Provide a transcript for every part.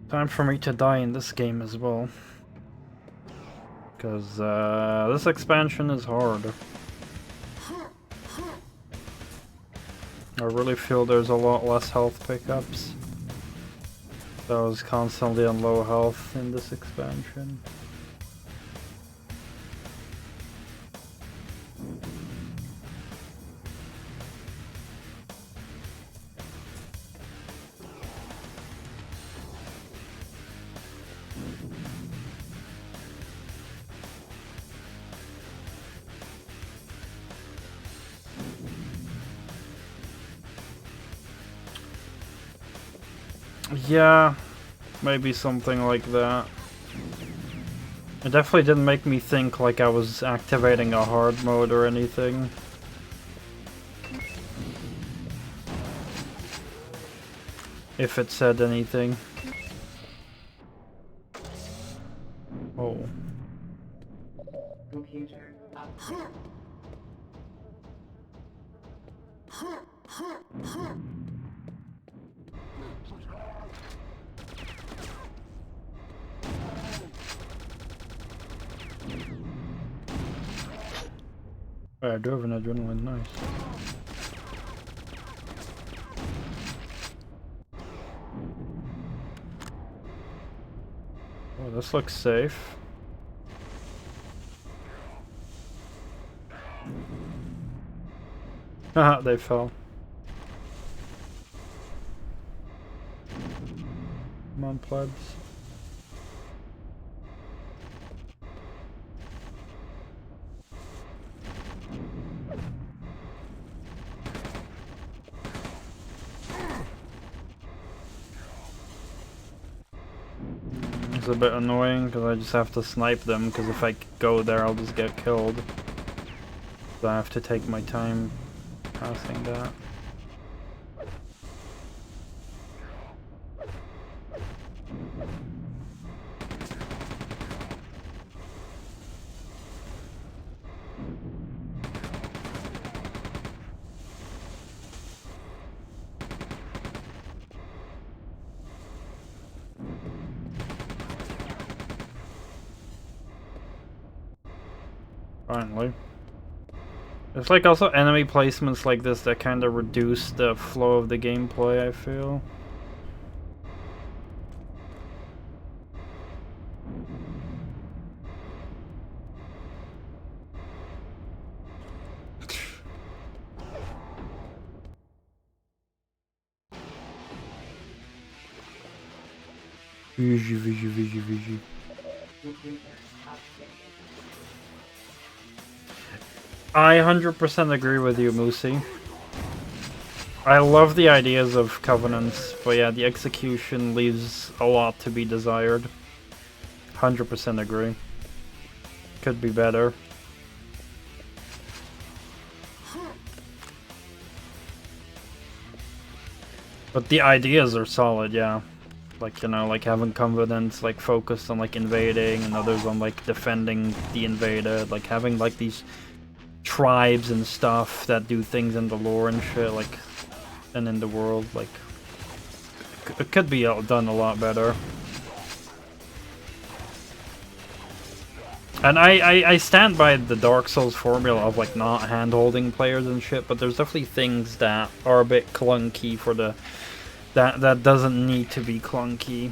Time for me to die in this game as well. Because this expansion is hard. I really feel there's a lot less health pickups. I was constantly on low health in this expansion. Yeah, maybe something like that. It definitely didn't make me think like I was activating a hard mode or anything. If it said anything. Oh. Computer update. I do have an adrenaline, nice. Oh, this looks safe. Haha, they fell. Come on, plebs. It's a bit annoying because I just have to snipe them, because if I go there I'll just get killed. So I have to take my time passing that. Finally. There's like also enemy placements like this that kind of reduce the flow of the gameplay, I feel. Vigi. I 100% agree with you, Moosey. I love the ideas of Covenants, but yeah, the execution leaves a lot to be desired. 100% agree. Could be better. But the ideas are solid, yeah. Like, you know, like having Covenants like focused on like invading and others on like defending the invaded, like having like these tribes and stuff that do things in the lore and shit, like, and in the world, like, it could be done a lot better. And I stand by the Dark Souls formula of like not hand-holding players and shit, but there's definitely things that are a bit clunky for the that doesn't need to be clunky,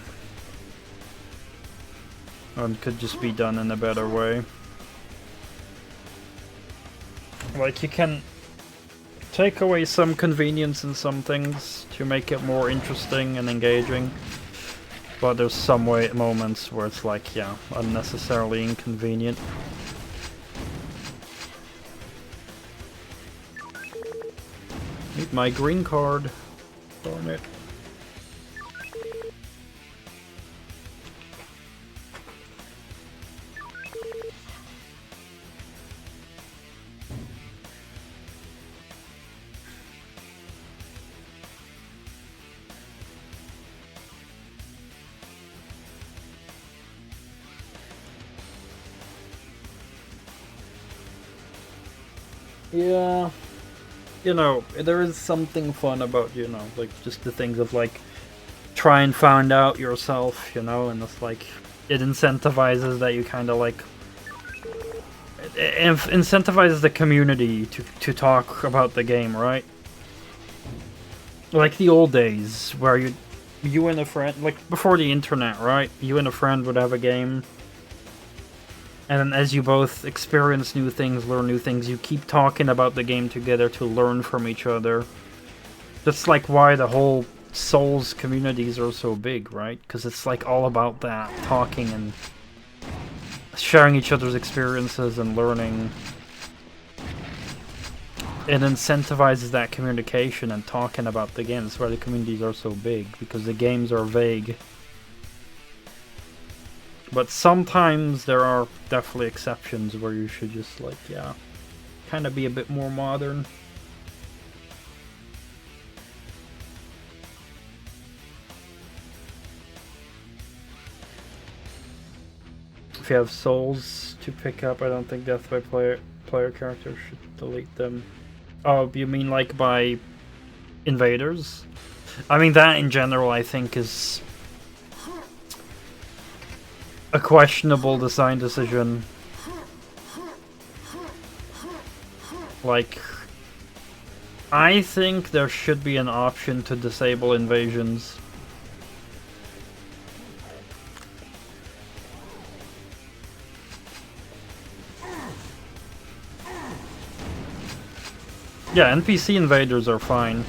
and could just be done in a better way. Like, you can take away some convenience in some things to make it more interesting and engaging, but there's some moments where it's like, yeah, unnecessarily inconvenient. Need my green card. Darn it. Yeah, you know, there is something fun about, you know, like just the things of like try and find out yourself, you know, and it's like, it incentivizes that you kind of like, it incentivizes the community to talk about the game, right? Like the old days, where you and a friend, like before the internet, right? You and a friend would have a game, and then as you both experience new things, learn new things, you keep talking about the game together to learn from each other. That's like why the whole Souls communities are so big, right? Because it's like all about that, talking and sharing each other's experiences and learning. It incentivizes that communication and talking about the game. That's why the communities are so big, because the games are vague. But sometimes there are definitely exceptions where you should just, like, yeah, kind of be a bit more modern. If you have souls to pick up, I don't think death by player characters should delete them. Oh, you mean like by invaders? I mean, that in general I think is a questionable design decision. Like, I think there should be an option to disable invasions. Yeah, NPC invaders are fine,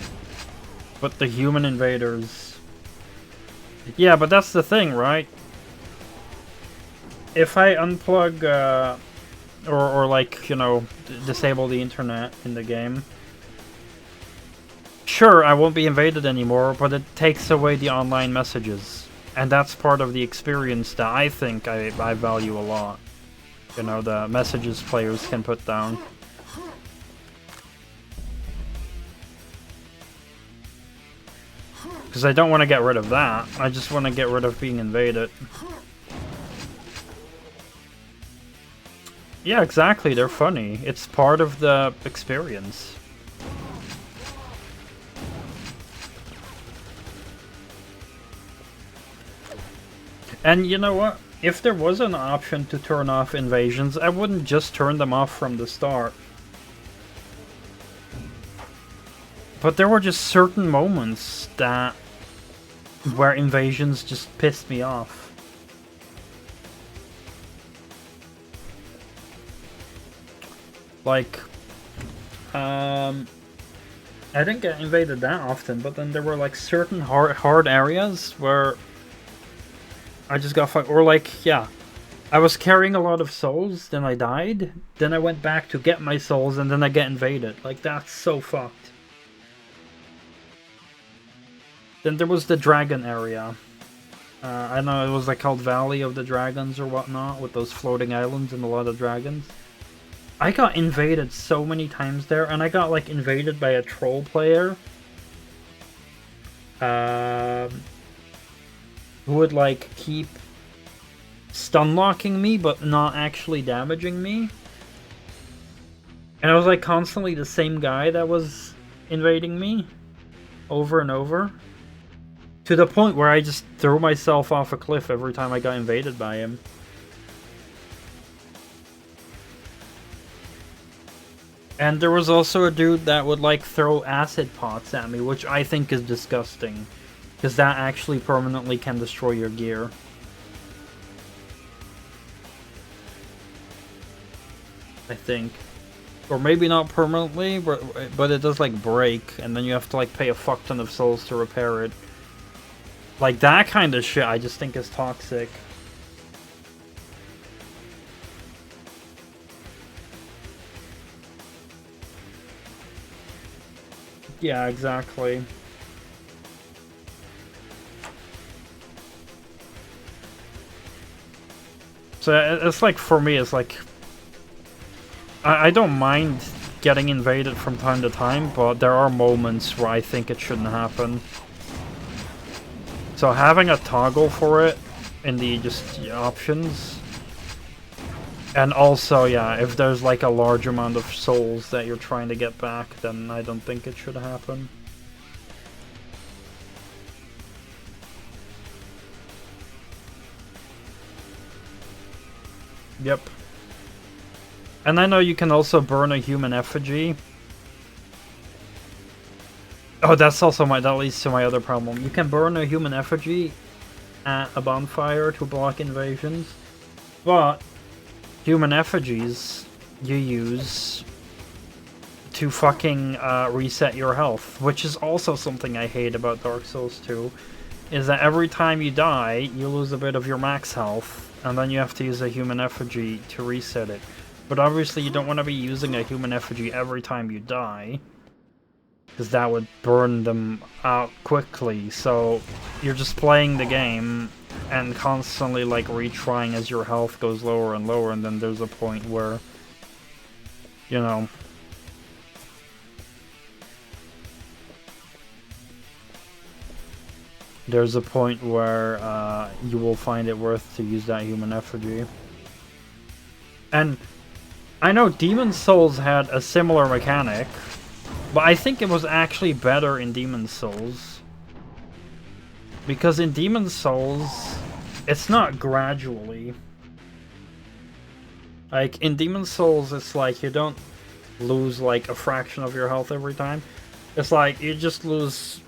but the human invaders... Yeah, but that's the thing, right? If I unplug, or like, you know, disable the internet in the game, sure, I won't be invaded anymore, but it takes away the online messages. And that's part of the experience that I think I value a lot. You know, the messages players can put down. Because I don't want to get rid of that. I just want to get rid of being invaded. Yeah, exactly. They're funny. It's part of the experience. And you know what? If there was an option to turn off invasions, I wouldn't just turn them off from the start. But there were just certain moments that where invasions just pissed me off. Like, I didn't get invaded that often, but then there were like certain hard areas where I just got fucked. Or like, yeah, I was carrying a lot of souls, then I died, then I went back to get my souls, and then I get invaded. Like, that's so fucked. Then there was the dragon area. I know it was like called Valley of the Dragons or whatnot, with those floating islands and a lot of dragons. I got invaded so many times there, and I got like invaded by a troll player. Who would like keep stun locking me but not actually damaging me. And it was like constantly the same guy that was invading me over and over. To the point where I just threw myself off a cliff every time I got invaded by him. And there was also a dude that would like throw acid pots at me, which I think is disgusting. Because that actually permanently can destroy your gear. I think. Or maybe not permanently, but it does like break, and then you have to like pay a fuck ton of souls to repair it. Like, that kind of shit I just think is toxic. Yeah, exactly. So it's like, for me, it's like... I don't mind getting invaded from time to time, but there are moments where I think it shouldn't happen. So having a toggle for it in the options, and also, yeah, if there's like a large amount of souls that you're trying to get back, then I don't think it should happen. Yep. And I know you can also burn a human effigy. Oh, that's also that leads to my other problem. You can burn a human effigy at a bonfire to block invasions, but human effigies you use to fucking reset your health, which is also something I hate about Dark Souls 2, is that every time you die, you lose a bit of your max health, and then you have to use a human effigy to reset it. But obviously you don't want to be using a human effigy every time you die, because that would burn them out quickly, so you're just playing the game and constantly like retrying as your health goes lower and lower, and then there's a point where, you know, there's a point where you will find it worth to use that human effigy. And I know Demon Souls had a similar mechanic, but I think it was actually better in Demon Souls. Because in Demon Souls, it's not gradually. Like, in Demon Souls, it's like you don't lose like a fraction of your health every time. It's like you just lose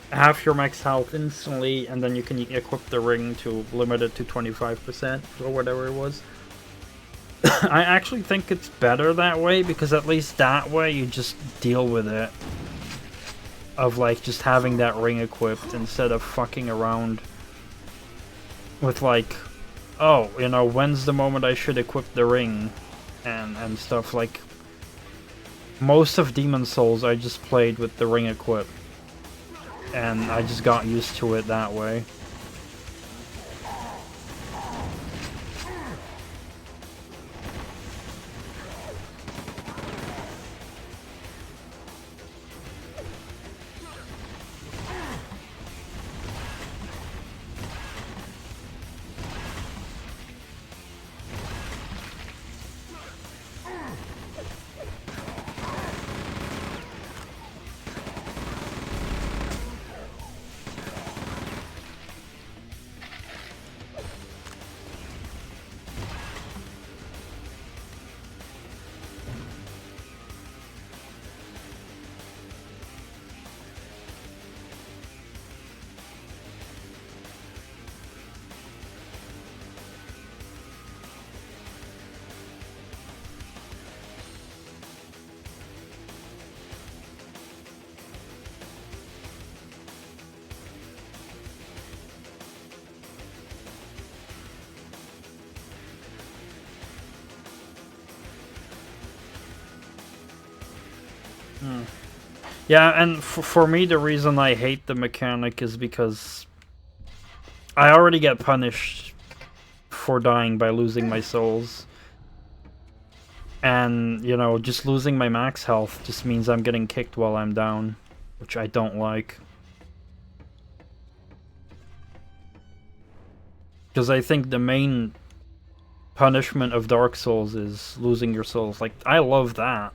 half your max health instantly, and then you can equip the ring to limit it to 25% or whatever it was. I actually think it's better that way, because at least that way you just deal with it. Of like just having that ring equipped instead of fucking around with like, oh, you know, when's the moment I should equip the ring and stuff. Like, most of Demon Souls I just played with the ring equipped, and I just got used to it that way. Yeah, and for me, the reason I hate the mechanic is because I already get punished for dying by losing my souls. And, you know, just losing my max health just means I'm getting kicked while I'm down, which I don't like. Because I think the main punishment of Dark Souls is losing your souls. Like, I love that.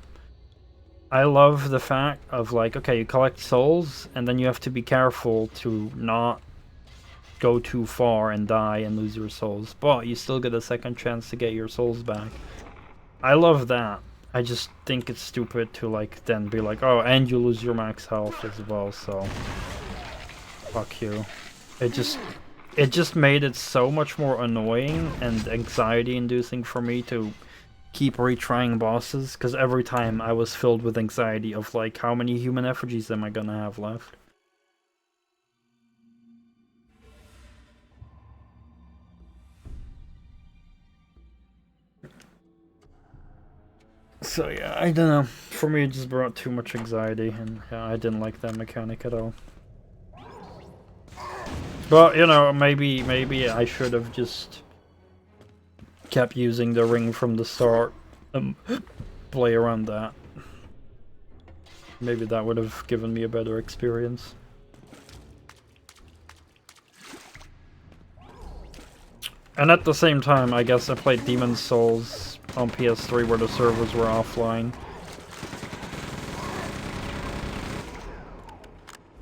I love the fact of, like, okay, you collect souls, and then you have to be careful to not go too far and die and lose your souls, but you still get a second chance to get your souls back. I love that. I just think it's stupid to, like, then be like, oh, and you lose your max health as well, so fuck you. It just made it so much more annoying and anxiety-inducing for me to keep retrying bosses, because every time I was filled with anxiety of, like, how many human effigies am I gonna have left? So yeah, I don't know. For me, it just brought too much anxiety, and yeah, I didn't like that mechanic at all. But, you know, maybe I should have just kept using the ring from the start and play around that. Maybe that would have given me a better experience. And at the same time, I guess I played Demon Souls on PS3 where the servers were offline.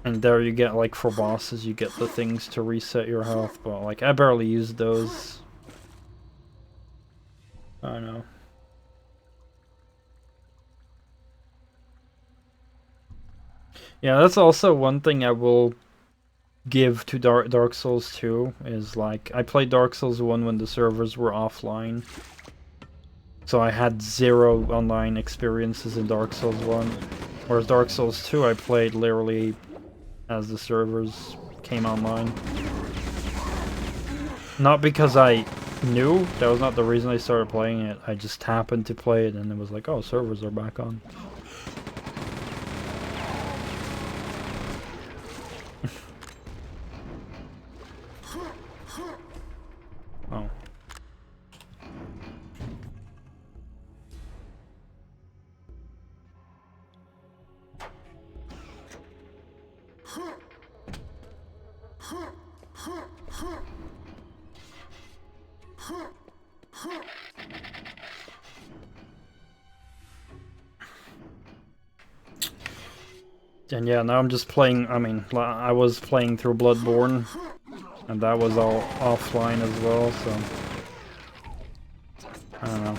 And there you get, like, for bosses, you get the things to reset your health, but, like, I barely used those. I know. Yeah, that's also one thing I will give to Dark Souls 2 is like I played Dark Souls 1 when the servers were offline. So I had 0 online experiences in Dark Souls 1. Whereas Dark Souls 2 I played literally as the servers came online. Not because I knew, that was not the reason I started playing it. I just happened to play it and it was like, oh, servers are back on. Oh. And yeah, now I'm just playing, I mean, I was playing through Bloodborne, and that was all offline as well, so... I don't know.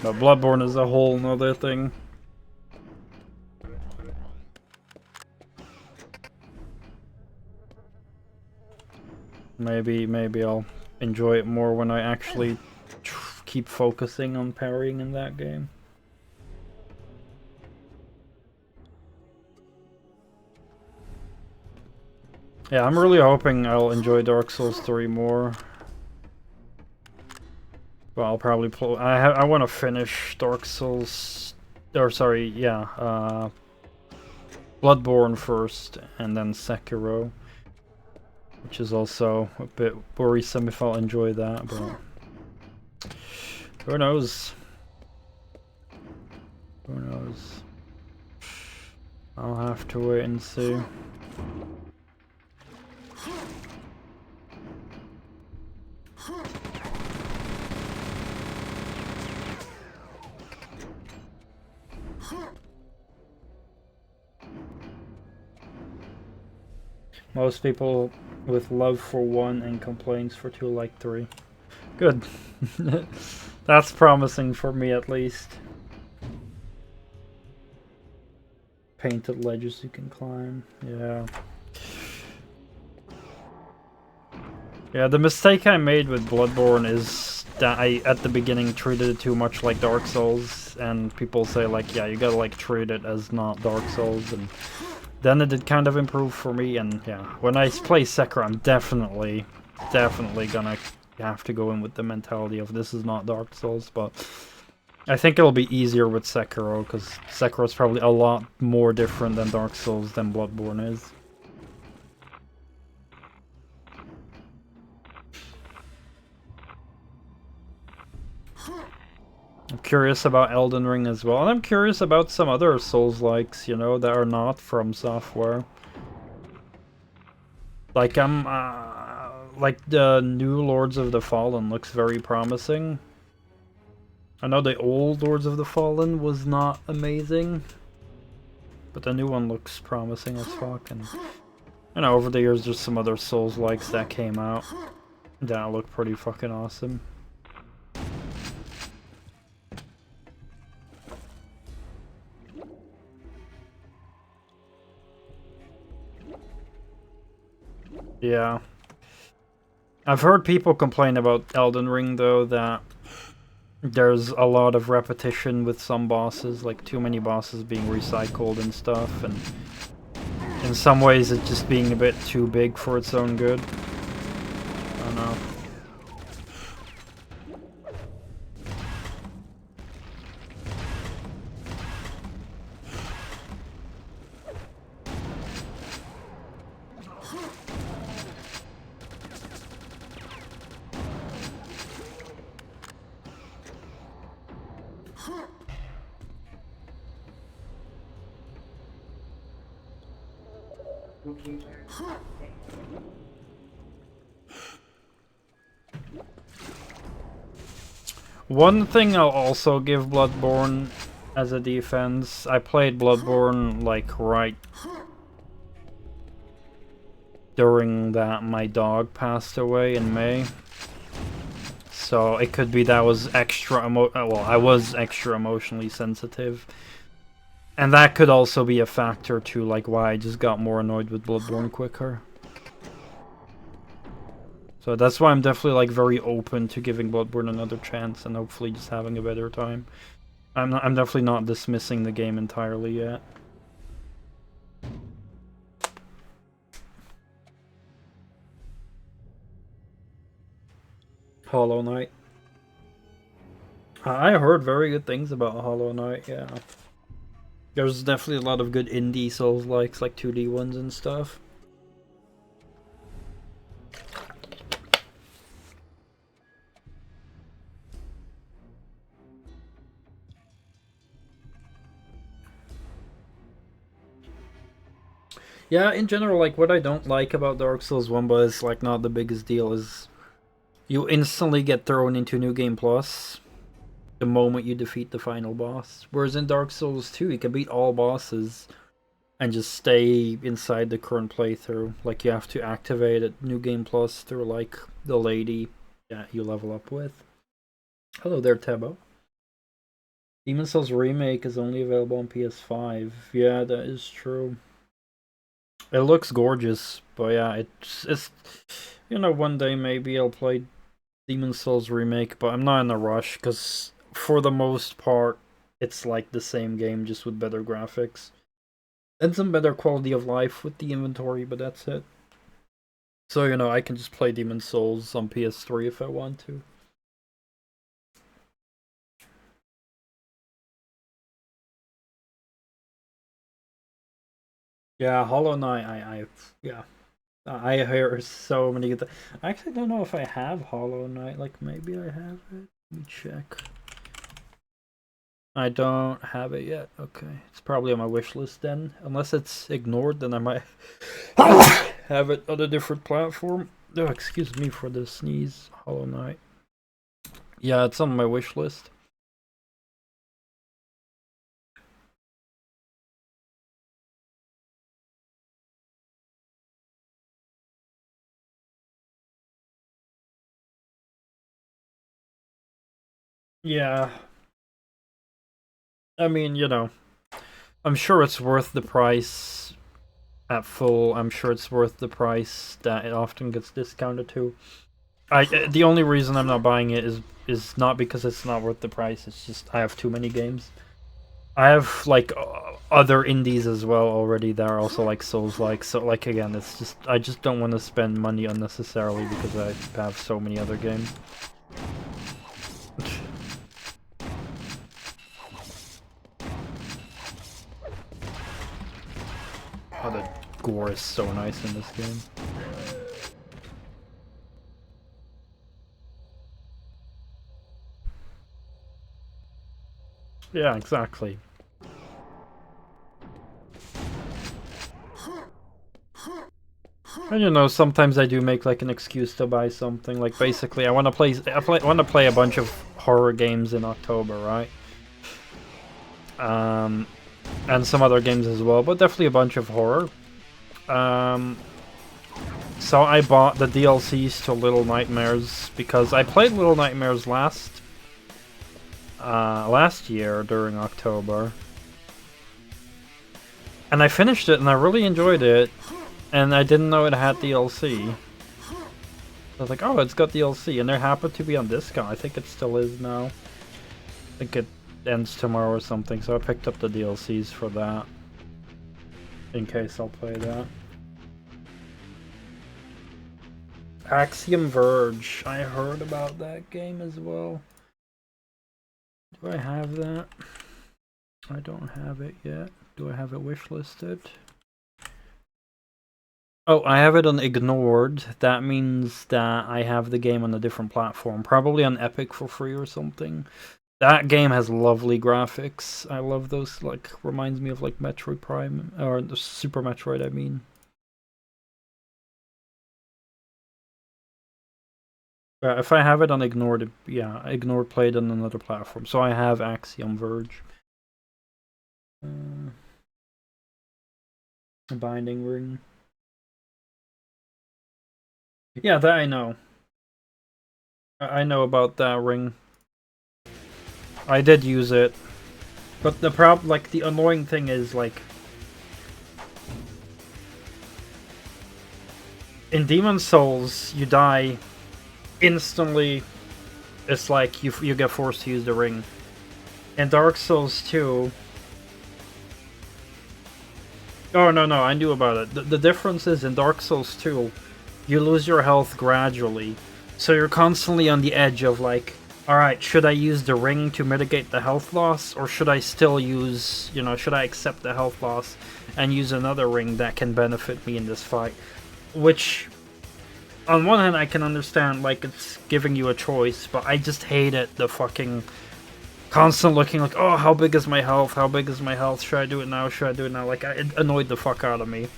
But Bloodborne is a whole nother thing. Maybe I'll enjoy it more when I actually keep focusing on parrying in that game. Yeah, I'm really hoping I'll enjoy Dark Souls 3 more. But I'll probably play. I want to finish Dark Souls, or sorry, yeah, Bloodborne first, and then Sekiro, which is also a bit worrisome if I'll enjoy that. But who knows? Who knows? I'll have to wait and see. Most people with love for 1 and complaints for 2 like 3. Good. That's promising for me at least. Painted ledges you can climb. Yeah. Yeah, the mistake I made with Bloodborne is that I, at the beginning, treated it too much like Dark Souls, and people say, like, yeah, you gotta, like, treat it as not Dark Souls, and then it did kind of improve for me, and yeah, when I play Sekiro, I'm definitely gonna have to go in with the mentality of this is not Dark Souls, but I think it'll be easier with Sekiro, because Sekiro is probably a lot more different than Dark Souls than Bloodborne is. I'm curious about Elden Ring as well, and I'm curious about some other Souls-likes, you know, that are not from software. Like, like the new Lords of the Fallen looks very promising. I know the old Lords of the Fallen was not amazing, but the new one looks promising as fuck, and you know, over the years there's some other Souls-likes that came out that look pretty fucking awesome. Yeah. I've heard people complain about Elden Ring, though, that there's a lot of repetition with some bosses, like too many bosses being recycled and stuff, and in some ways it's just being a bit too big for its own good. I don't know. One thing I'll also give Bloodborne as a defense, I played Bloodborne like right during that my dog passed away in May. So it could be that was well, I was extra emotionally sensitive. And that could also be a factor to like why I just got more annoyed with Bloodborne quicker. So that's why I'm definitely like very open to giving Bloodborne another chance and hopefully just having a better time. I'm definitely not dismissing the game entirely yet. Hollow Knight. I heard very good things about Hollow Knight, yeah. There's definitely a lot of good indie Souls-likes, like 2D ones and stuff. Yeah, in general, like, what I don't like about Dark Souls 1, but it's, like, not the biggest deal, is you instantly get thrown into New Game Plus the moment you defeat the final boss. Whereas in Dark Souls 2, you can beat all bosses and just stay inside the current playthrough. Like, you have to activate it, New Game Plus, through, like, the lady that you level up with. Hello there, Tebo. Demon's Souls Remake is only available on PS5. Yeah, that is true. It looks gorgeous, but yeah, it's you know, one day maybe I'll play Demon's Souls Remake, but I'm not in a rush because for the most part, it's like the same game just with better graphics and some better quality of life with the inventory, but that's it. So you know, I can just play Demon's Souls on PS3 if I want to. Yeah, Hollow Knight. Yeah. I hear so many good I actually don't know if I have Hollow Knight. Like, maybe I have it. Let me check. I don't have it yet. Okay. It's probably on my wish list then. Unless it's ignored, then I might have it on a different platform. Oh, excuse me for the sneeze. Hollow Knight. Yeah, it's on my wish list. Yeah. I mean, you know, I'm sure it's worth the price at full. I'm sure it's worth the price that it often gets discounted to. The only reason I'm not buying it is not because it's not worth the price. It's just I have too many games. I have like other indies as well already that are also like Souls-like. So like again, it's just I just don't want to spend money unnecessarily because I have so many other games. Oh, the gore is so nice in this game. Yeah, exactly. And you know, sometimes I do make like an excuse to buy something. Like basically, I want to play a bunch of horror games in October, right? And some other games as well, but definitely a bunch of horror. So I bought the DLCs to Little Nightmares because I played Little Nightmares last year during October, and I finished it and I really enjoyed it, and I didn't know it had DLC. I was like, oh, it's got DLC, and there happened to be on discount. I think it still is now. I think it ends tomorrow or something, so I picked up the DLCs for that in case I'll play that. Axiom Verge. I heard about that game as well. Do I have that? I don't have it yet. Do I have it wishlisted? Oh, I have it on ignored. That means that I have the game on a different platform. Probably on Epic for free or something. That game has lovely graphics. I love those, like, reminds me of, like, Metroid Prime, or the Super Metroid, I mean. If I have it on ignored, yeah, ignored played on another platform. So I have Axiom Verge. Binding Ring. Yeah, that I know. I know about that ring. I did use it. But the like, the annoying thing is, like... In Demon Souls, you die instantly. It's like you get forced to use the ring. In Dark Souls 2... Oh, no, I knew about it. The difference is, in Dark Souls 2, you lose your health gradually. So you're constantly on the edge of, like, alright, should I use the ring to mitigate the health loss? Or should I still use, you know, should I accept the health loss and use another ring that can benefit me in this fight? Which, on one hand, I can understand, like, it's giving you a choice, but I just hated the fucking constant looking like, oh, how big is my health? How big is my health? Should I do it now? Should I do it now? Like, it annoyed the fuck out of me.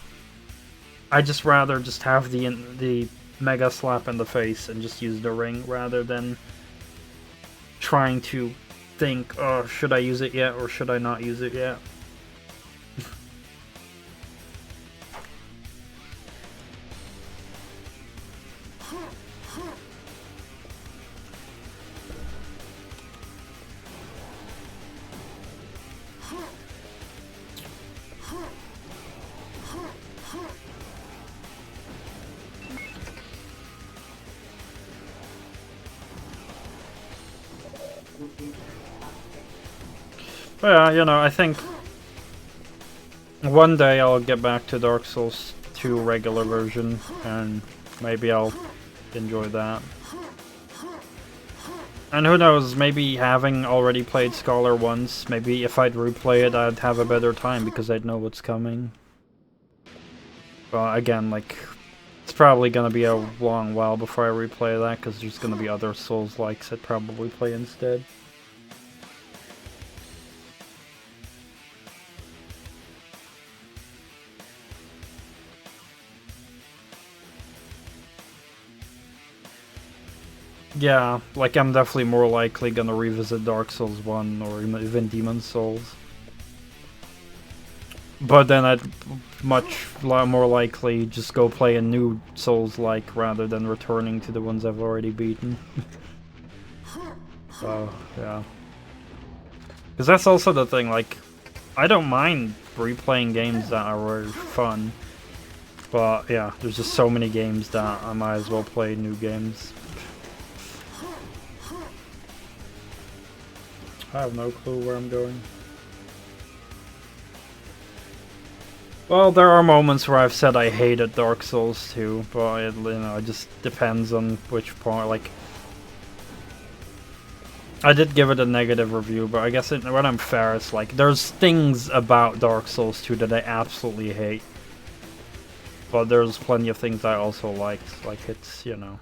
I just rather just have the mega slap in the face and just use the ring rather than trying to think, oh, should I use it yet or should I not use it yet? But yeah, you know, I think one day I'll get back to Dark Souls 2 regular version, and maybe I'll enjoy that. And who knows, maybe having already played Scholar once, maybe if I'd replay it I'd have a better time because I'd know what's coming. But again, like, it's probably gonna be a long while before I replay that because there's gonna be other Souls-likes I'd probably play instead. Yeah, like, I'm definitely more likely gonna revisit Dark Souls 1 or even Demon Souls. But then I'd much more likely just go play a new Souls-like rather than returning to the ones I've already beaten. So, yeah. Because that's also the thing, like, I don't mind replaying games that are fun. But, yeah, there's just so many games that I might as well play new games. I have no clue where I'm going. Well, there are moments where I've said I hated Dark Souls 2, but it, you know, it just depends on which part. Like, I did give it a negative review, but I guess when I'm fair, it's like there's things about Dark Souls 2 that I absolutely hate, but there's plenty of things I also liked. Like, it's, you know.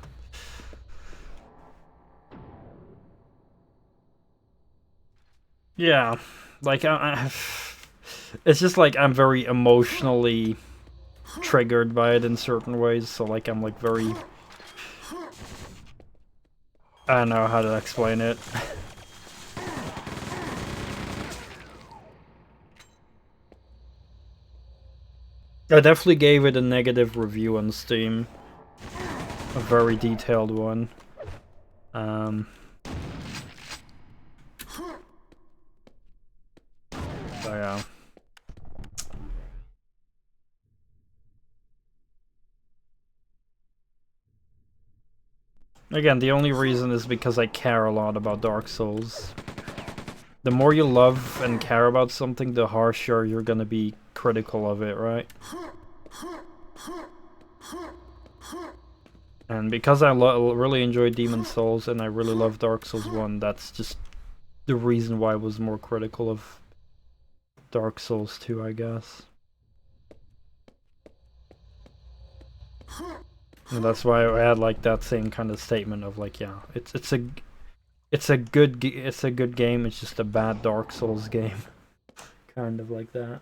Yeah, like, it's just like I'm very emotionally triggered by it in certain ways, so like I'm like very... I don't know how to explain it. I definitely gave it a negative review on Steam. A very detailed one. So yeah. Again, the only reason is because I care a lot about Dark Souls. The more you love and care about something, the harsher you're gonna be critical of it, right? And because I really enjoy Demon Souls and I really love Dark Souls 1, that's just the reason why I was more critical of Dark Souls 2, I guess. And that's why I had like that same kind of statement of like, yeah, it's a good game. It's just a bad Dark Souls game, kind of like that.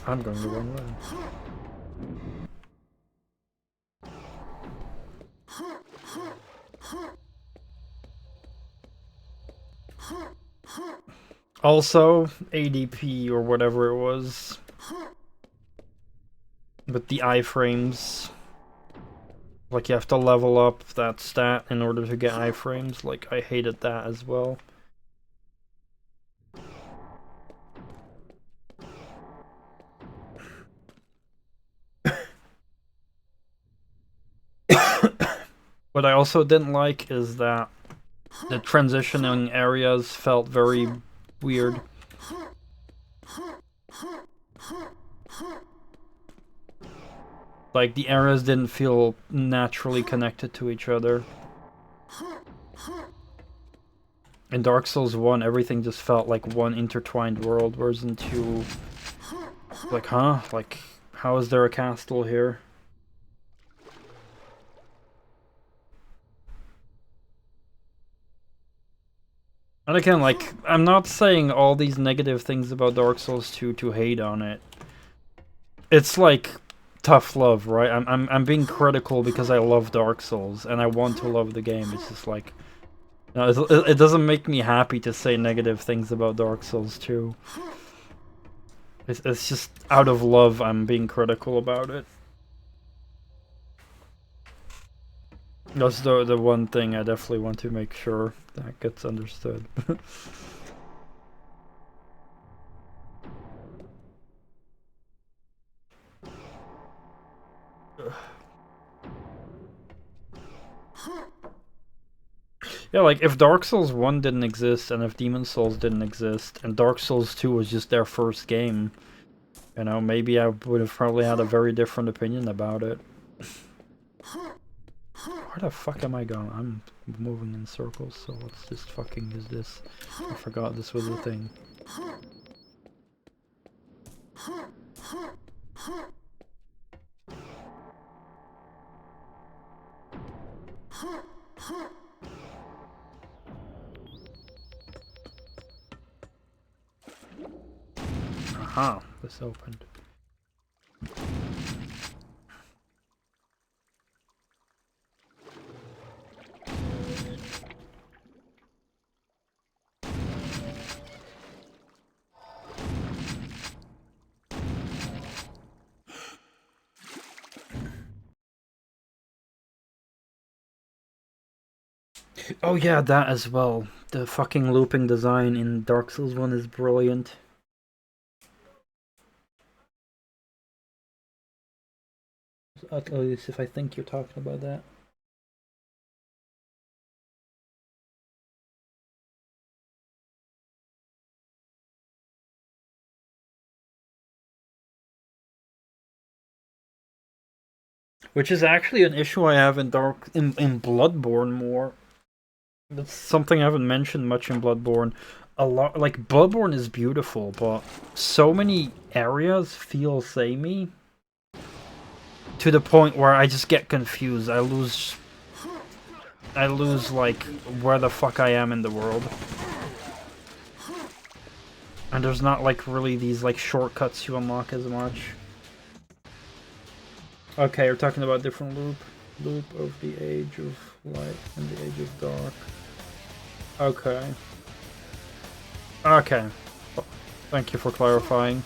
I'm going the wrong way. Also, ADP or whatever it was. with the iframes. Like, you have to level up that stat in order to get iframes. Like, I hated that as well. What I also didn't like is that the transitioning areas felt very weird. Like, the areas didn't feel naturally connected to each other. In Dark Souls 1, everything just felt like one intertwined world, whereas in 2, like, huh? Like, how is there a castle here? And again, like, I'm not saying all these negative things about Dark Souls 2 to hate on it. It's like tough love, right? I'm being critical because I love Dark Souls and I want to love the game. It's just like, you know, it doesn't make me happy to say negative things about Dark Souls 2. It's just out of love I'm being critical about it. That's the one thing I definitely want to make sure that gets understood. Yeah, like, if Dark Souls 1 didn't exist, and if Demon Souls didn't exist, and Dark Souls 2 was just their first game, you know, maybe I would have probably had a very different opinion about it. Where the fuck am I going? I'm moving in circles, so let's just fucking use this. I forgot this was a thing. Aha, this opened. Oh yeah, that as well. The fucking looping design in Dark Souls 1 is brilliant. At least if I think you're talking about that. Which is actually an issue I have in in Bloodborne more. That's something I haven't mentioned much in Bloodborne. A lot, like, Bloodborne is beautiful, but so many areas feel samey to the point where I just get confused. I lose like where the fuck I am in the world. And there's not like really these like shortcuts you unlock as much. Okay, we're talking about different loop of the Age of Light and the Age of Dark. Okay. Okay. Thank you for clarifying.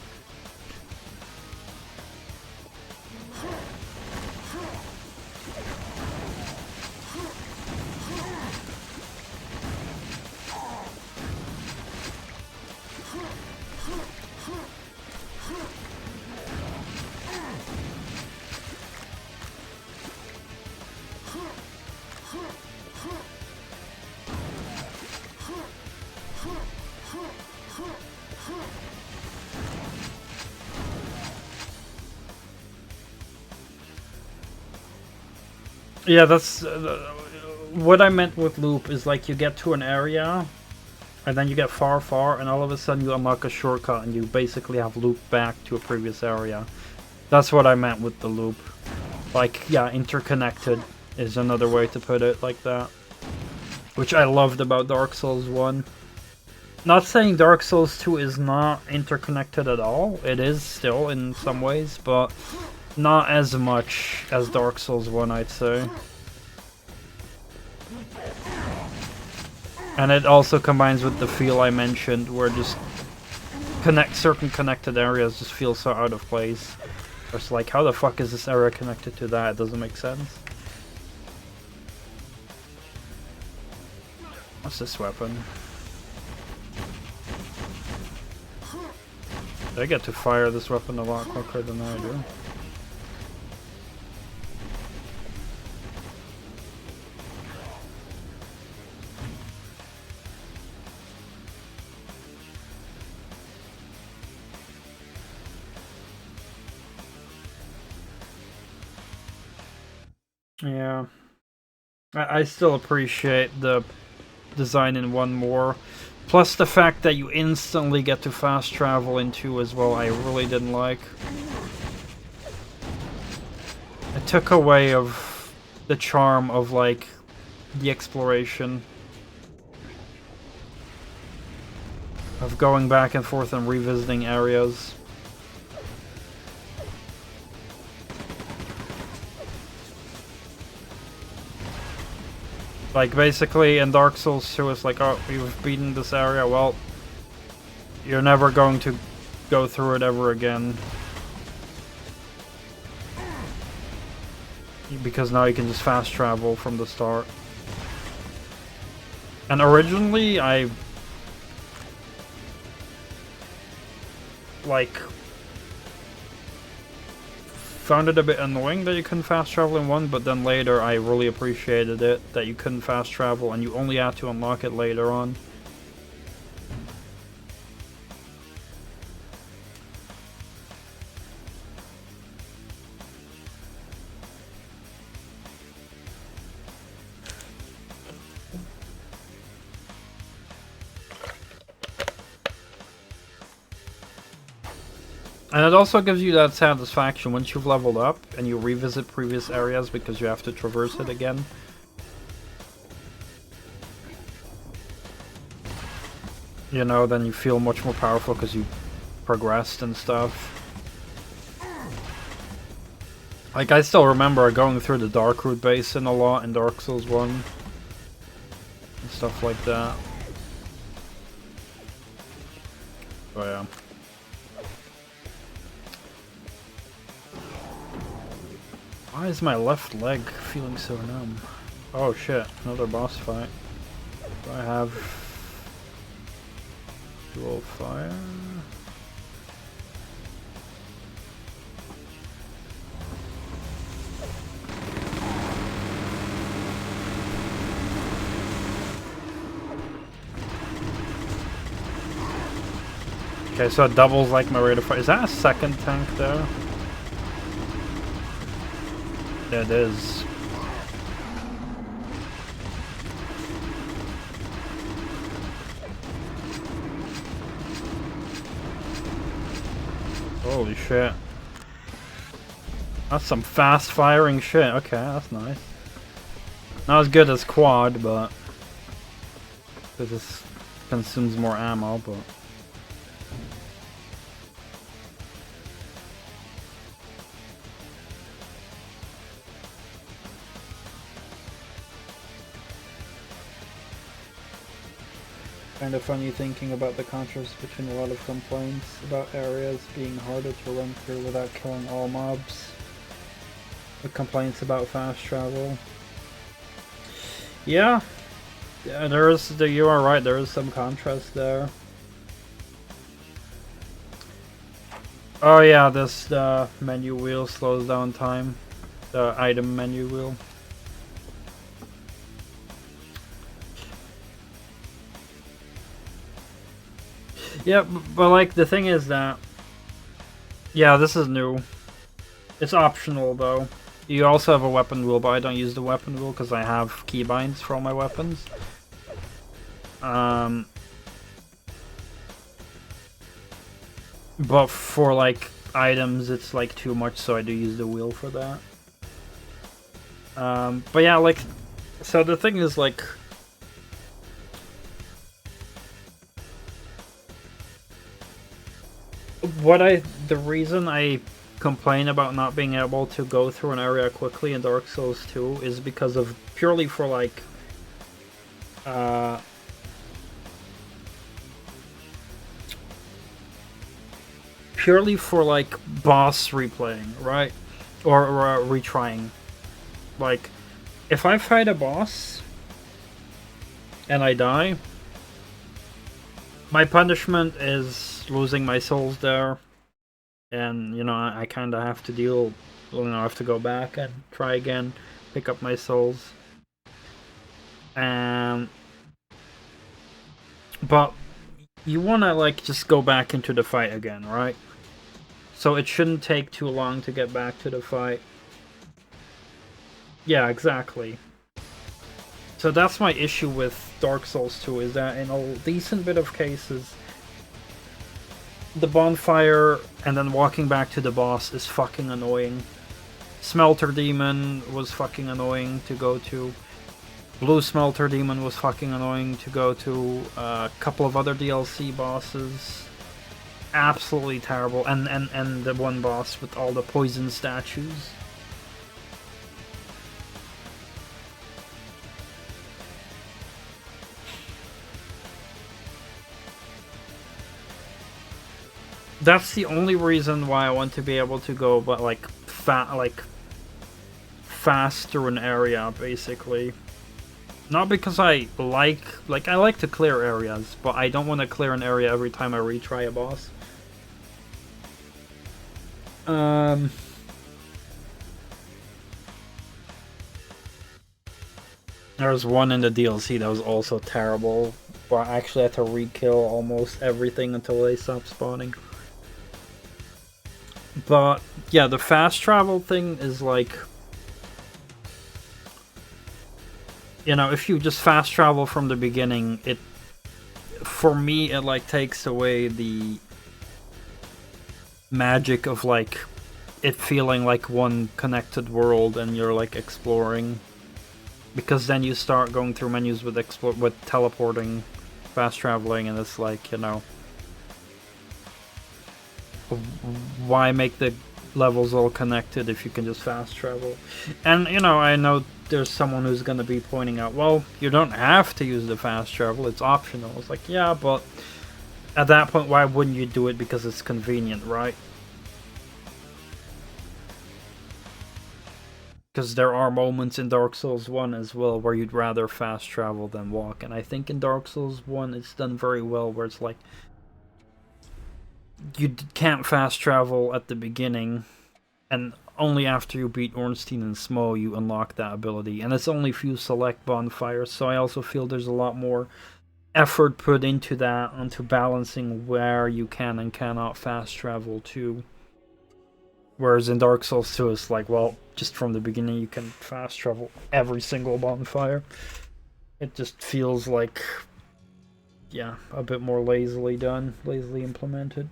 Yeah, that's what I meant with loop is like you get to an area and then you get far and all of a sudden you unlock a shortcut and you basically have looped back to a previous area. That's what I meant with the loop. Like, yeah, interconnected is another way to put it, like that. Which I loved about Dark Souls 1. Not saying Dark Souls 2 is not interconnected at all. It is still in some ways, but not as much as Dark Souls 1, I'd say. And it also combines with the feel I mentioned, where just certain connected areas just feel so out of place. It's like, how the fuck is this area connected to that? It doesn't make sense. What's this weapon? I get to fire this weapon a lot quicker than I do. Yeah. I still appreciate the design in 1 more. Plus the fact that you instantly get to fast travel in 2 as well, I really didn't like. It took away of the charm of, like, the exploration. Of going back and forth and revisiting areas. Like, basically, in Dark Souls 2, it's like, oh, you've beaten this area, well, you're never going to go through it ever again. Because now you can just fast travel from the start. And originally, I... like... found it a bit annoying that you couldn't fast travel in 1, but then later I really appreciated it, that you couldn't fast travel and you only had to unlock it later on. And it also gives you that satisfaction once you've leveled up and you revisit previous areas because you have to traverse it again. You know, then you feel much more powerful because you progressed and stuff. Like, I still remember going through the Darkroot Basin a lot in Dark Souls 1. And stuff like that. Oh yeah. Why is my left leg feeling so numb? Oh shit, another boss fight. Do I have dual fire? Okay, so it doubles like my rate of fire. Is that a second tank though? It is. Holy shit. That's some fast firing shit. Okay, that's nice. Not as good as quad, but this consumes more ammo, but kind of funny thinking about the contrast between a lot of complaints about areas being harder to run through without killing all mobs. The complaints about fast travel. Yeah, there is. You are right. There is some contrast there. Oh yeah, this menu wheel slows down time. The item menu wheel. Yeah, but like the thing is that, yeah, this is new. It's optional though. You also have a weapon wheel, but I don't use the weapon wheel because I have keybinds for all my weapons. But for like items, it's like too much, so I do use the wheel for that. But yeah, like, so the thing is like, the reason I complain about not being able to go through an area quickly in Dark Souls 2 is because of purely for like purely for like boss replaying, right? Or retrying. Like, if I fight a boss and I die, my punishment is losing my souls there, and you know I kind of have to deal. You know, I have to go back and try again, pick up my souls. But you want to like just go back into the fight again, right? So it shouldn't take too long to get back to the fight. Yeah, exactly. So that's my issue with Dark Souls 2, is that in a decent bit of cases, the bonfire and then walking back to the boss is fucking annoying. Smelter Demon was fucking annoying to go to. Blue Smelter Demon was fucking annoying to go to. A couple of other DLC bosses. Absolutely terrible. And the one boss with all the poison statues. That's the only reason why I want to be able to go, but like fast through an area, basically. Not because I like to clear areas, but I don't want to clear an area every time I retry a boss. There was one in the DLC that was also terrible, where I actually had to re-kill almost everything until they stopped spawning. But yeah, the fast travel thing is like, you know, if you just fast travel from the beginning, it, for me, it like takes away the magic of like it feeling like one connected world and you're like exploring, because then you start going through menus with teleporting, fast traveling, and it's like, you know, why make the levels all connected if you can just fast travel? And you know, I know there's someone who's going to be pointing out, well, you don't have to use the fast travel, it's optional. It's like, yeah, but at that point, why wouldn't you do it? Because it's convenient, right? Because there are moments in Dark Souls 1 as well where you'd rather fast travel than walk, and I think in Dark Souls 1 it's done very well, where it's like you can't fast travel at the beginning, and only after you beat Ornstein and Smo you unlock that ability, and it's only if you select bonfires. So I also feel there's a lot more effort put into that, onto balancing where you can and cannot fast travel to. Whereas in Dark Souls 2 it's like, well, just from the beginning you can fast travel every single bonfire. It just feels like, yeah, a bit more lazily done, lazily implemented.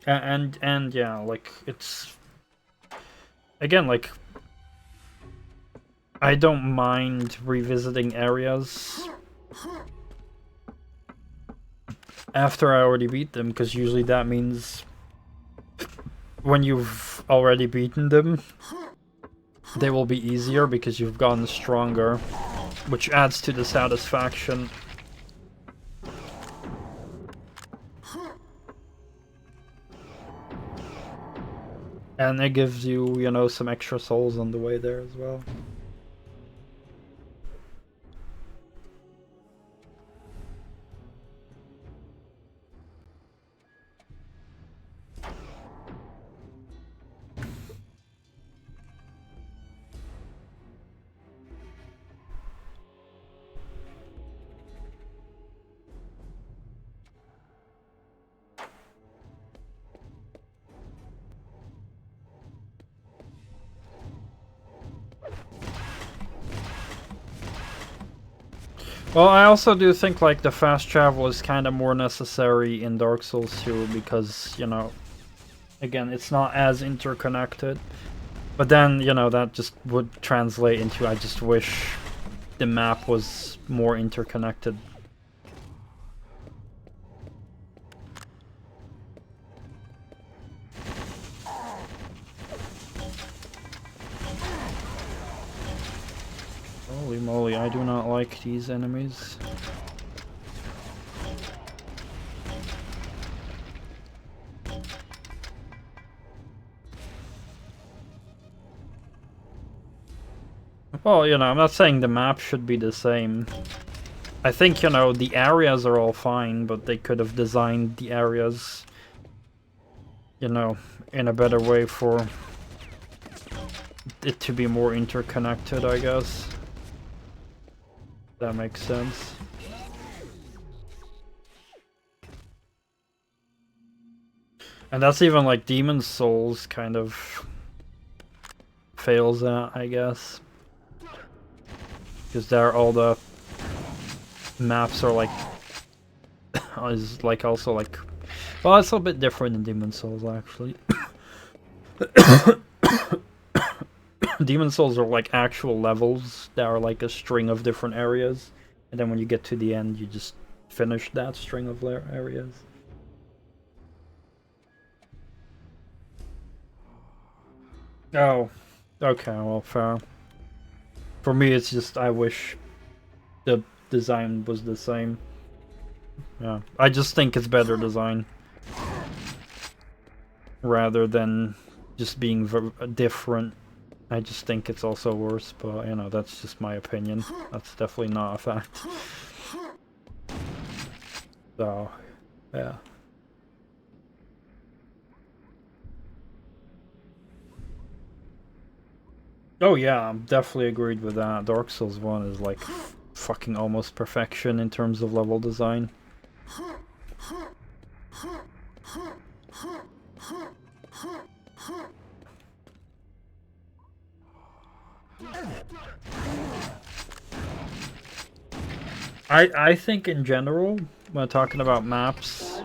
And yeah, like, it's, again, like, I don't mind revisiting areas after I already beat them, because usually that means when you've already beaten them, they will be easier because you've gotten stronger, which adds to the satisfaction. And it gives you, you know, some extra souls on the way there as well. Well, I also do think like the fast travel is kind of more necessary in Dark Souls 2 because, you know, again, it's not as interconnected. But then, you know, that just would translate into, I just wish the map was more interconnected. Personally, I do not like these enemies. Well, you know, I'm not saying the map should be the same. I think, you know, the areas are all fine, but they could have designed the areas, you know, in a better way for it to be more interconnected, I guess. That makes sense. And that's even like Demon's Souls kind of fails at, I guess. Because there all the maps are like is like also like, well, it's a bit different in Demon's Souls actually. Demon's Souls are like actual levels that are like a string of different areas, and then when you get to the end you just finish that string of areas. Oh, okay, well, fair. For me it's just I wish the design was the same. Yeah, I just think it's better design rather than just being different. I just think it's also worse, but you know, that's just my opinion. That's definitely not a fact. So, yeah. Oh yeah, I'm definitely agreed with that. Dark Souls 1 is like fucking almost perfection in terms of level design. I think in general, when talking about maps,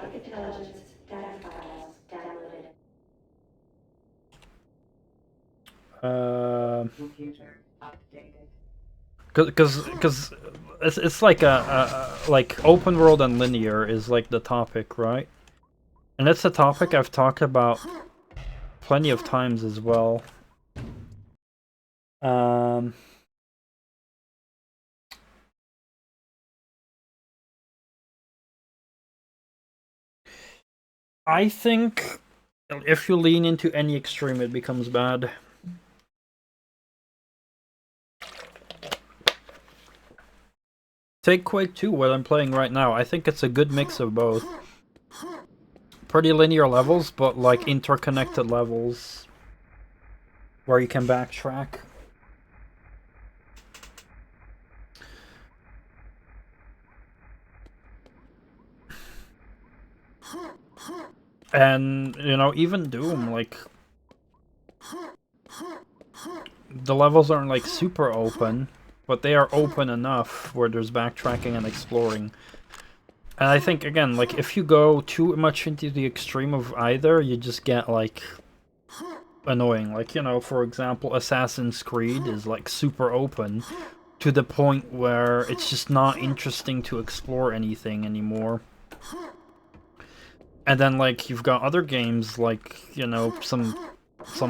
because it's like like open world and linear is like the topic, right? And it's a topic I've talked about plenty of times as well. I think if you lean into any extreme, it becomes bad. Take Quake 2, what I'm playing right now. I think it's a good mix of both. Pretty linear levels, but like interconnected levels where you can backtrack. And, you know, even Doom, like, the levels aren't like super open, but they are open enough where there's backtracking and exploring. And I think, again, like, if you go too much into the extreme of either, you just get, like, annoying. Like, you know, for example, Assassin's Creed is, like, super open to the point where it's just not interesting to explore anything anymore. And then, like, you've got other games, like, you know, some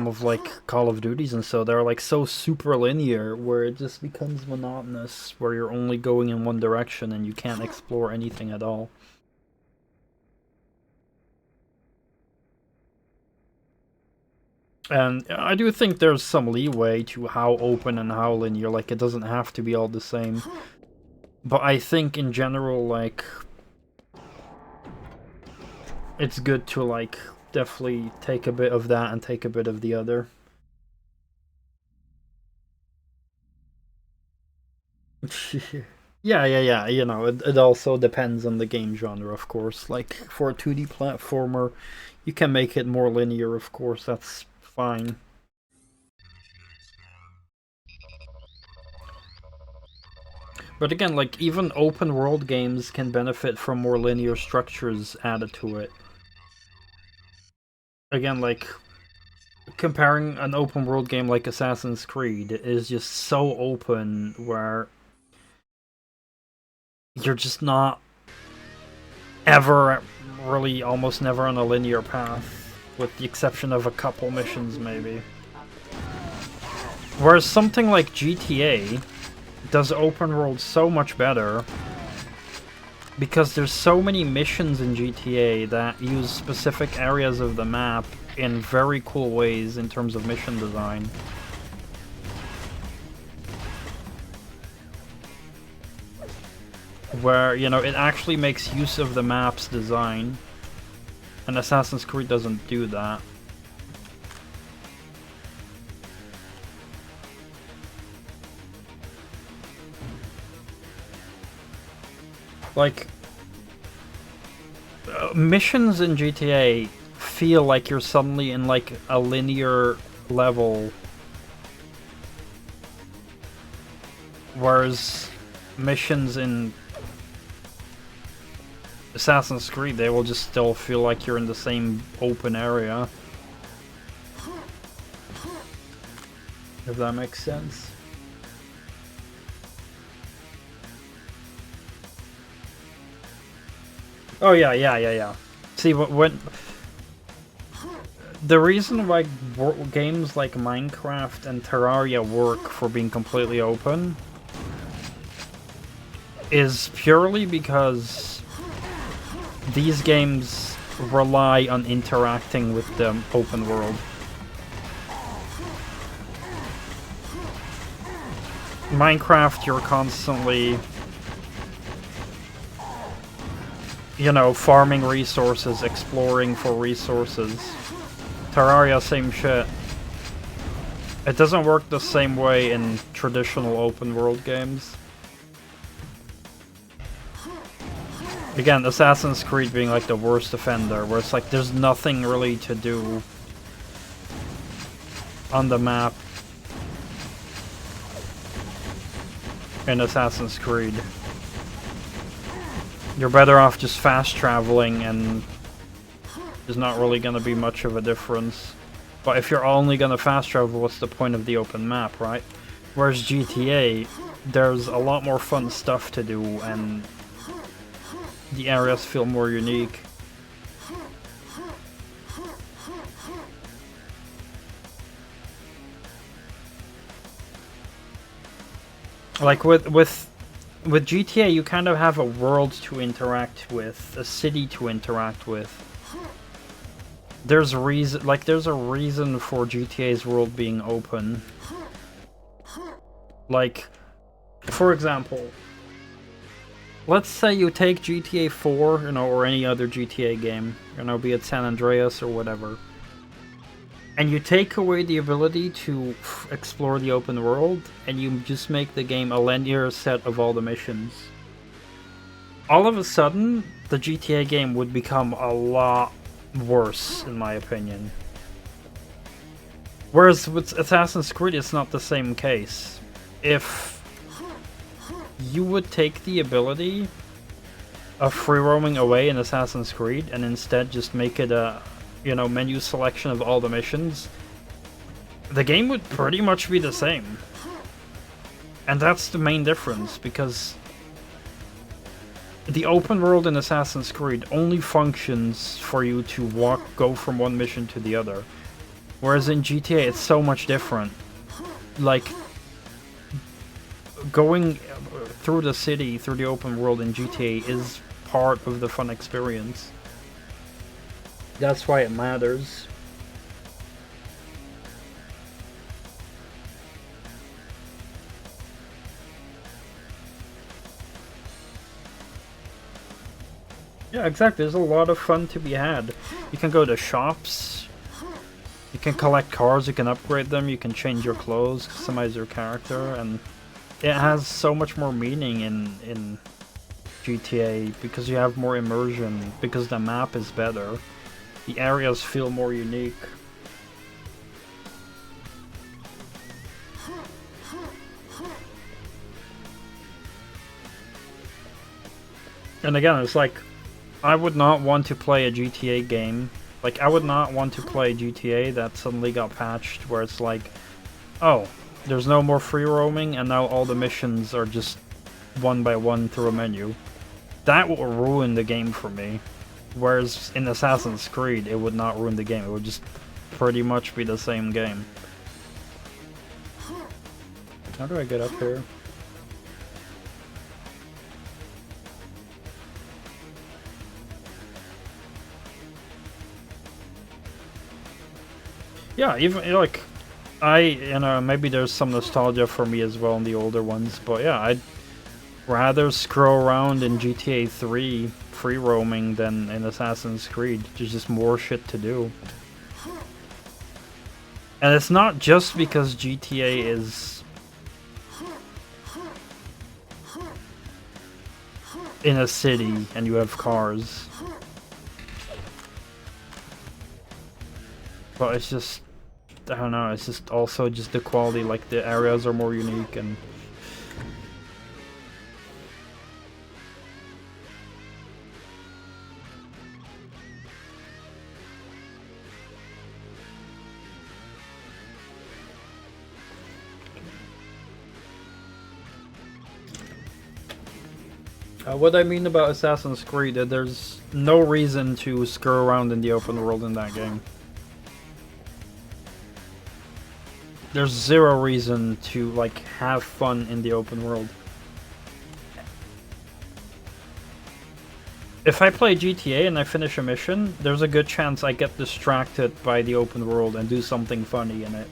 of, like, Call of Duties and so, they're, like, so super linear, where it just becomes monotonous, where you're only going in one direction and you can't explore anything at all. And I do think there's some leeway to how open and how linear, like, it doesn't have to be all the same. But I think, in general, like, it's good to, like, definitely take a bit of that and take a bit of the other. Yeah, you know, it also depends on the game genre, of course. Like, for a 2D platformer, you can make it more linear, of course, that's fine. But again, like, even open world games can benefit from more linear structures added to it. Again, like, comparing an open world game like Assassin's Creed is just so open where you're just not ever really almost never on a linear path, with the exception of a couple missions maybe. Whereas something like GTA does open world so much better because there's so many missions in GTA that use specific areas of the map in very cool ways in terms of mission design. Where, you know, it actually makes use of the map's design. And Assassin's Creed doesn't do that. Like, missions in GTA feel like you're suddenly in like a linear level, whereas missions in Assassin's Creed, they will just still feel like you're in the same open area. If that makes sense. Oh yeah. See, when the reason why games like Minecraft and Terraria work for being completely open is purely because these games rely on interacting with the open world. Minecraft, you're constantly, you know, farming resources, exploring for resources. Terraria, same shit. It doesn't work the same way in traditional open world games. Again, Assassin's Creed being like the worst offender, where it's like there's nothing really to do on the map in Assassin's Creed. You're better off just fast traveling, and there's not really gonna be much of a difference. But if you're only gonna fast travel, what's the point of the open map, right? Whereas GTA, there's a lot more fun stuff to do, and the areas feel more unique. Like with GTA, you kind of have a world to interact with, a city to interact with. There's a reason for GTA's world being open. Like, for example, let's say you take GTA 4, you know, or any other GTA game, you know, be it San Andreas or whatever, and you take away the ability to explore the open world, and you just make the game a linear set of all the missions. All of a sudden, the GTA game would become a lot worse, in my opinion. Whereas with Assassin's Creed, it's not the same case. If you would take the ability of free roaming away in Assassin's Creed and instead just make it a, you know, menu selection of all the missions, the game would pretty much be the same. And that's the main difference, because the open world in Assassin's Creed only functions for you to go from one mission to the other. Whereas in GTA, it's so much different. Like, going through the city, through the open world in GTA is part of the fun experience. That's why it matters. Yeah, exactly. There's a lot of fun to be had. You can go to shops, you can collect cars, you can upgrade them, you can change your clothes, customize your character, and it has so much more meaning in GTA because you have more immersion, because the map is better. The areas feel more unique. And again, it's like, I would not want to play a GTA game. Like, I would not want to play GTA that suddenly got patched, where it's like, oh, there's no more free roaming, and now all the missions are just one by one through a menu. That will ruin the game for me. Whereas in Assassin's Creed, it would not ruin the game. It would just pretty much be the same game. How do I get up here? Yeah, even like maybe there's some nostalgia for me as well in the older ones, but yeah, I'd rather scroll around in GTA 3 free roaming than in Assassin's Creed. There's just more shit to do. And it's not just because GTA is in a city and you have cars. But it's just, I don't know, it's just also just the quality, like the areas are more unique and... what I mean about Assassin's Creed, that there's no reason to screw around in the open world in that game. There's zero reason to, like, have fun in the open world. If I play GTA and I finish a mission, there's a good chance I get distracted by the open world and do something funny in it.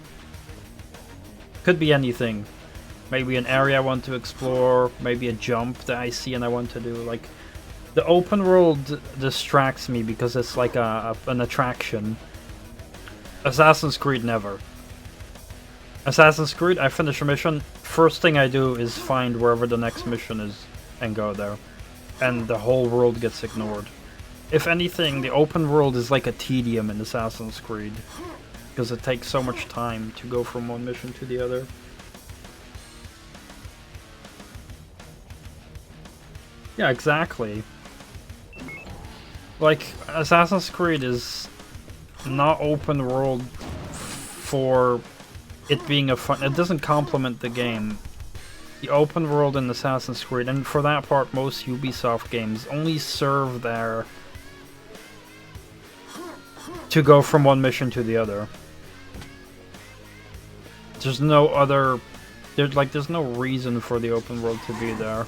Could be anything. Maybe an area I want to explore, maybe a jump that I see and I want to do. Like, the open world distracts me because it's like an attraction. Assassin's Creed, never. Assassin's Creed, I finish a mission, first thing I do is find wherever the next mission is and go there. And the whole world gets ignored. If anything, the open world is like a tedium in Assassin's Creed, because it takes so much time to go from one mission to the other. Yeah, exactly. Like, Assassin's Creed is not open world for it being a fun... It doesn't complement the game. The open world in Assassin's Creed, and for that part most Ubisoft games, only serve there to go from one mission to the other. There's no other... There's no reason for the open world to be there.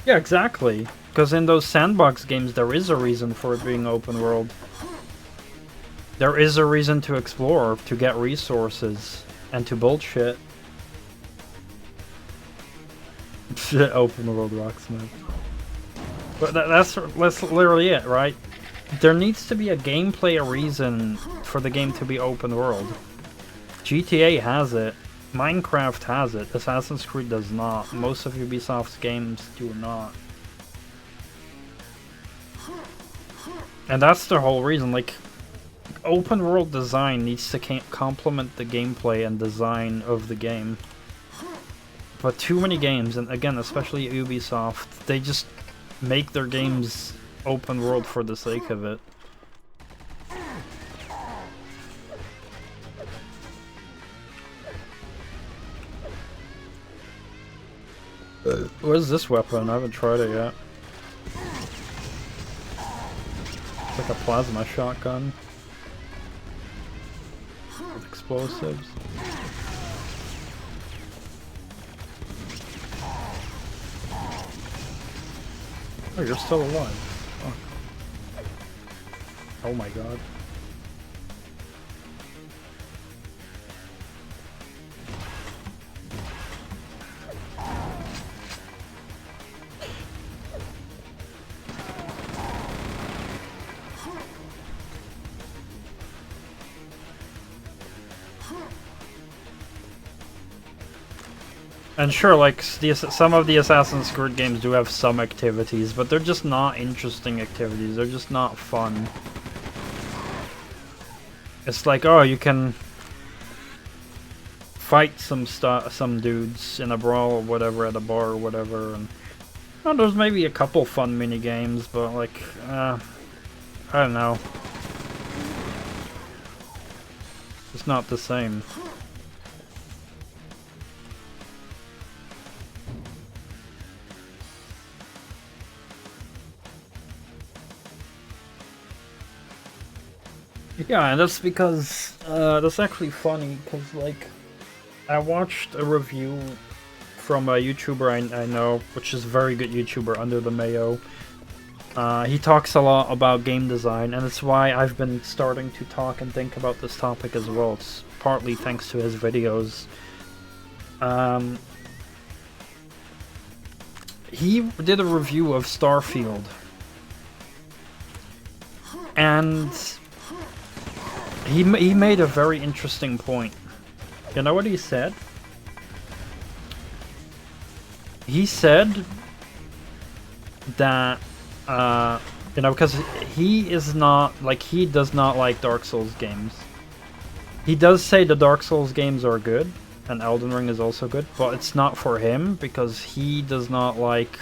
Yeah, exactly. Because in those sandbox games, there is a reason for it being open world. There is a reason to explore, to get resources, and to build shit. Open world Rocksmith. But that's literally it, right? There needs to be a gameplay reason for the game to be open world. GTA has it. Minecraft has it. Assassin's Creed does not. Most of Ubisoft's games do not. And that's the whole reason. Like, open world design needs to complement the gameplay and design of the game. But too many games, and again, especially Ubisoft, they just make their games open world for the sake of it. What is this weapon? I haven't tried it yet. It's like a plasma shotgun with explosives. Oh, you're still alive. Oh my god. And sure, like, some of the Assassin's Creed games do have some activities, but they're just not interesting activities. They're just not fun. It's like, oh, you can fight some dudes in a brawl or whatever at a bar or whatever, and oh, there's maybe a couple fun mini games, but like, I don't know. It's not the same. Yeah, and that's because that's actually funny because like I watched a review from a YouTuber I know, which is a very good YouTuber under the Mayo. He talks a lot about game design, and it's why I've been starting to talk and think about this topic as well. It's partly thanks to his videos. He did a review of Starfield, and he made a very interesting point. You know what he said? He said that, you know, because he is not, like, he does not like Dark Souls games. He does say the Dark Souls games are good, and Elden Ring is also good, but it's not for him, because he does not like,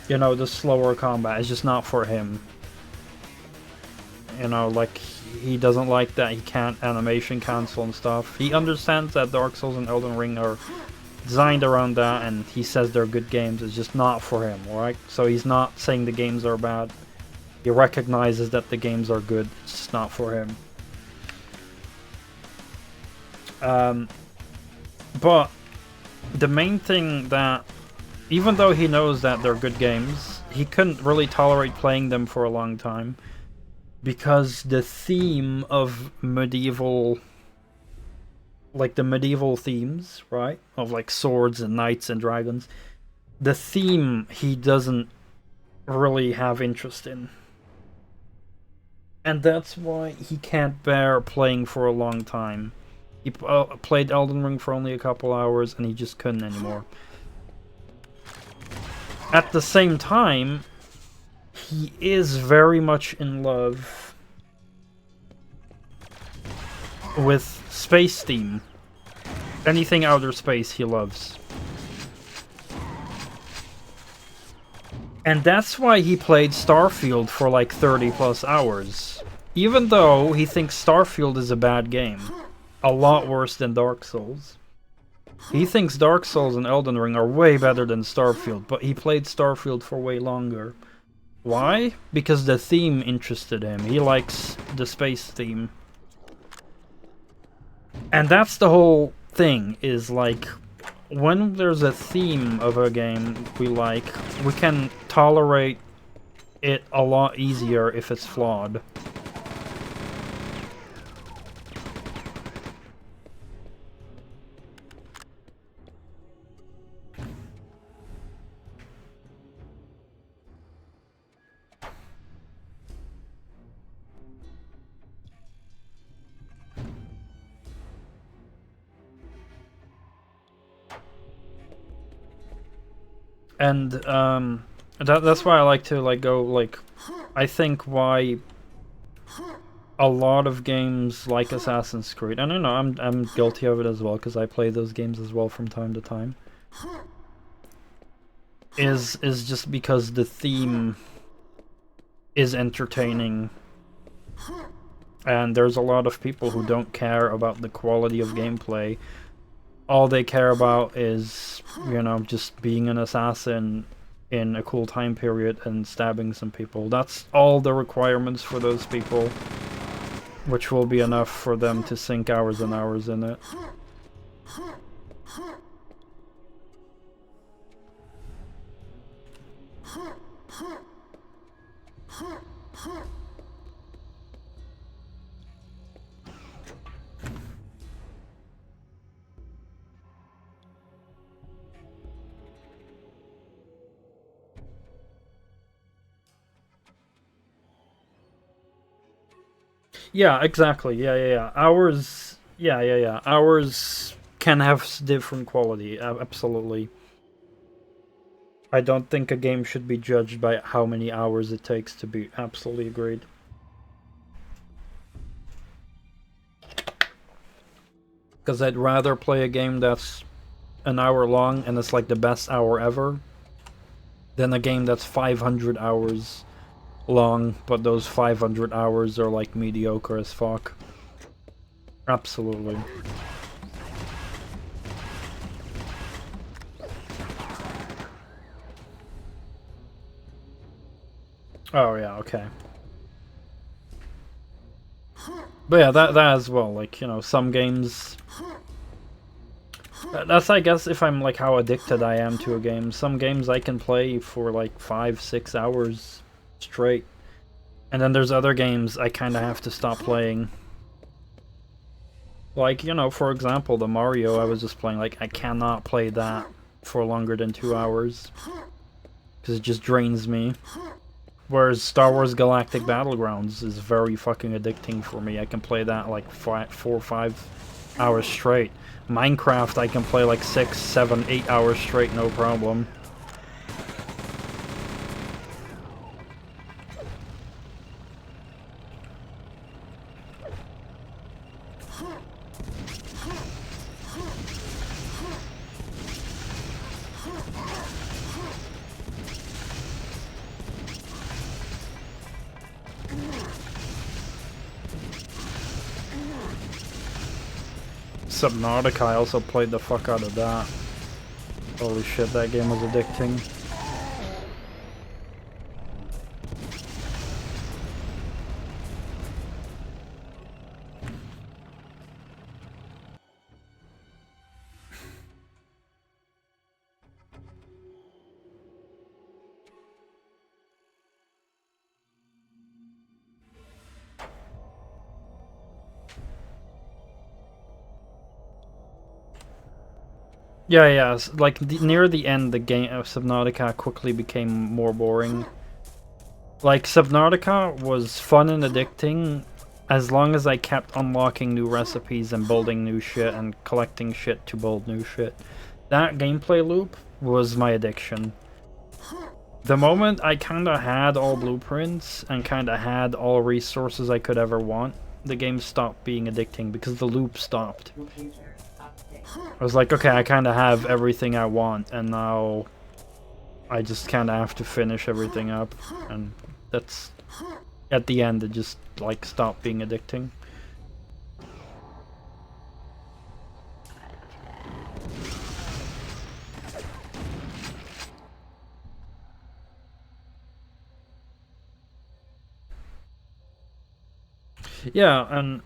you know, the slower combat. It's just not for him. You know, like, he doesn't like that he can't animation cancel and stuff. He understands that Dark Souls and Elden Ring are designed around that, and he says they're good games. It's just not for him, right? So he's not saying the games are bad. He recognizes that the games are good. It's just not for him. But the main thing that, even though he knows that they're good games, he couldn't really tolerate playing them for a long time because the theme of medieval, like the medieval themes, right? Of like swords and knights and dragons. The theme he doesn't really have interest in. And that's why he can't bear playing for a long time. He played Elden Ring for only a couple hours and he just couldn't anymore. At the same time, he is very much in love with space theme. Anything outer space he loves. And that's why he played Starfield for like 30 plus hours. Even though he thinks Starfield is a bad game. A lot worse than Dark Souls. He thinks Dark Souls and Elden Ring are way better than Starfield, but he played Starfield for way longer. Why? Because the theme interested him. He likes the space theme. And that's the whole thing, is like, when there's a theme of a game we like, we can tolerate it a lot easier if it's flawed. And that's why I like to like go like, I think why a lot of games like Assassin's Creed, and I know I'm guilty of it as well because I play those games as well from time to time, is just because the theme is entertaining. And there's a lot of people who don't care about the quality of gameplay. All they care about is, you know, just being an assassin in a cool time period and stabbing some people. That's all the requirements for those people, which will be enough for them to sink hours and hours in it. Yeah, exactly. Yeah. Hours. Yeah. Hours can have different quality. Absolutely. I don't think a game should be judged by how many hours it takes to beat. Absolutely agreed. Because I'd rather play a game that's an hour long and it's like the best hour ever than a game that's 500 hours long, but those 500 hours are like mediocre as fuck. Absolutely. Oh yeah, okay. But yeah, that as well. Like, you know, some games. That's, I guess, if I'm like how addicted I am to a game. Some games I can play for like 5-6 hours straight, and then there's other games I kind of have to stop playing. Like, you know, for example, the Mario I was just playing. Like, I cannot play that for longer than 2 hours because it just drains me. Whereas Star Wars Galactic Battlegrounds is very fucking addicting for me. I can play that like 4 or 5 hours straight. Minecraft I can play like 6, 7, 8 hours straight, no problem. Subnautica, I also played the fuck out of that. Holy shit, that game was addicting. Yeah, like near the end, the game of Subnautica quickly became more boring. Like, Subnautica was fun and addicting as long as I kept unlocking new recipes and building new shit and collecting shit to build new shit. That gameplay loop was my addiction. The moment I kinda had all blueprints and kinda had all resources I could ever want, the game stopped being addicting because the loop stopped. I was like, okay, I kind of have everything I want, and now I just kind of have to finish everything up, and that's, at the end, it just, like, stopped being addicting. Yeah, and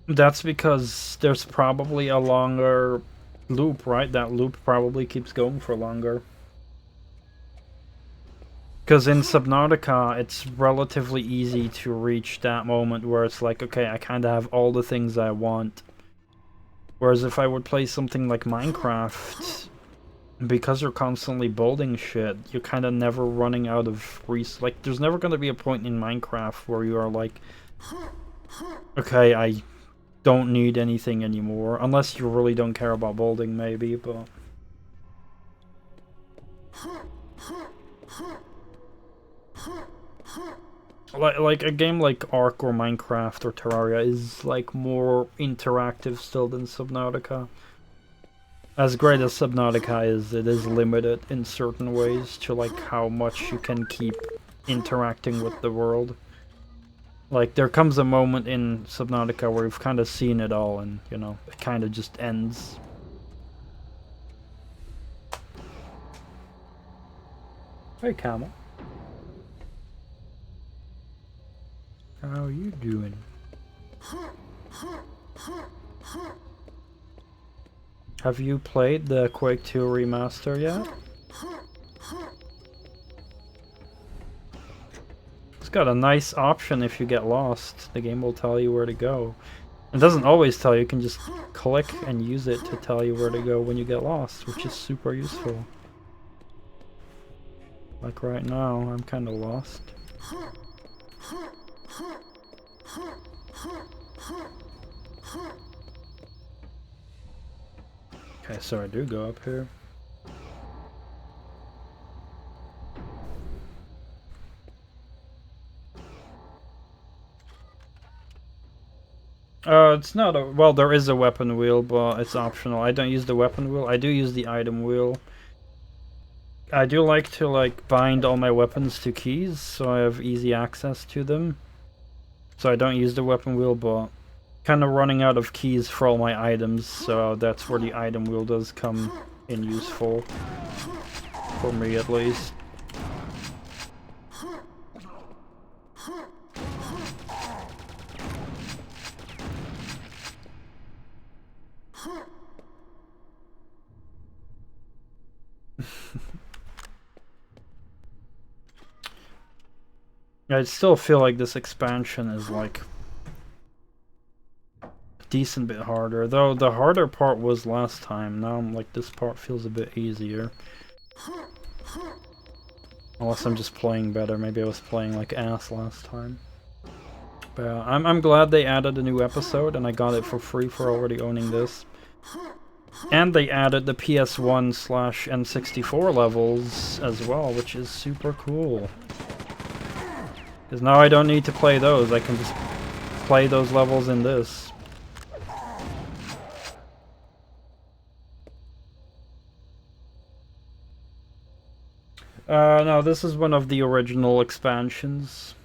that's because there's probably a longer loop, right? That loop probably keeps going for longer. Because in Subnautica, it's relatively easy to reach that moment where it's like, okay, I kind of have all the things I want. Whereas if I would play something like Minecraft, because you're constantly building shit, you're kind of never running out of like, there's never going to be a point in Minecraft where you are like, okay, I don't need anything anymore, unless you really don't care about building, maybe, but like a game like Ark or Minecraft or Terraria is like more interactive still than Subnautica. As great as Subnautica is, it is limited in certain ways to like how much you can keep interacting with the world. Like, there comes a moment in Subnautica where we've kind of seen it all, and, you know, it kind of just ends. Hey, Camel. How you doing? Have you played the Quake 2 Remaster yet? It's got a nice option if you get lost. The game will tell you where to go. It doesn't always tell you, you can just click and use it to tell you where to go when you get lost, which is super useful. Like right now, I'm kind of lost. Okay, so I do go up here. It's not a... Well, there is a weapon wheel, but it's optional. I don't use the weapon wheel. I do use the item wheel. I do like to, like, bind all my weapons to keys, so I have easy access to them. So I don't use the weapon wheel, but kind of running out of keys for all my items, so that's where the item wheel does come in useful. For me, at least. I still feel like this expansion is like a decent bit harder, though the harder part was last time. Now I'm like, this part feels a bit easier. Unless I'm just playing better. Maybe I was playing like ass last time. But I'm glad they added a new episode, and I got it for free for already owning this. And they added the PS1/N64 levels as well, which is super cool. Because now I don't need to play those, I can just play those levels in this. No, this is one of the original expansions.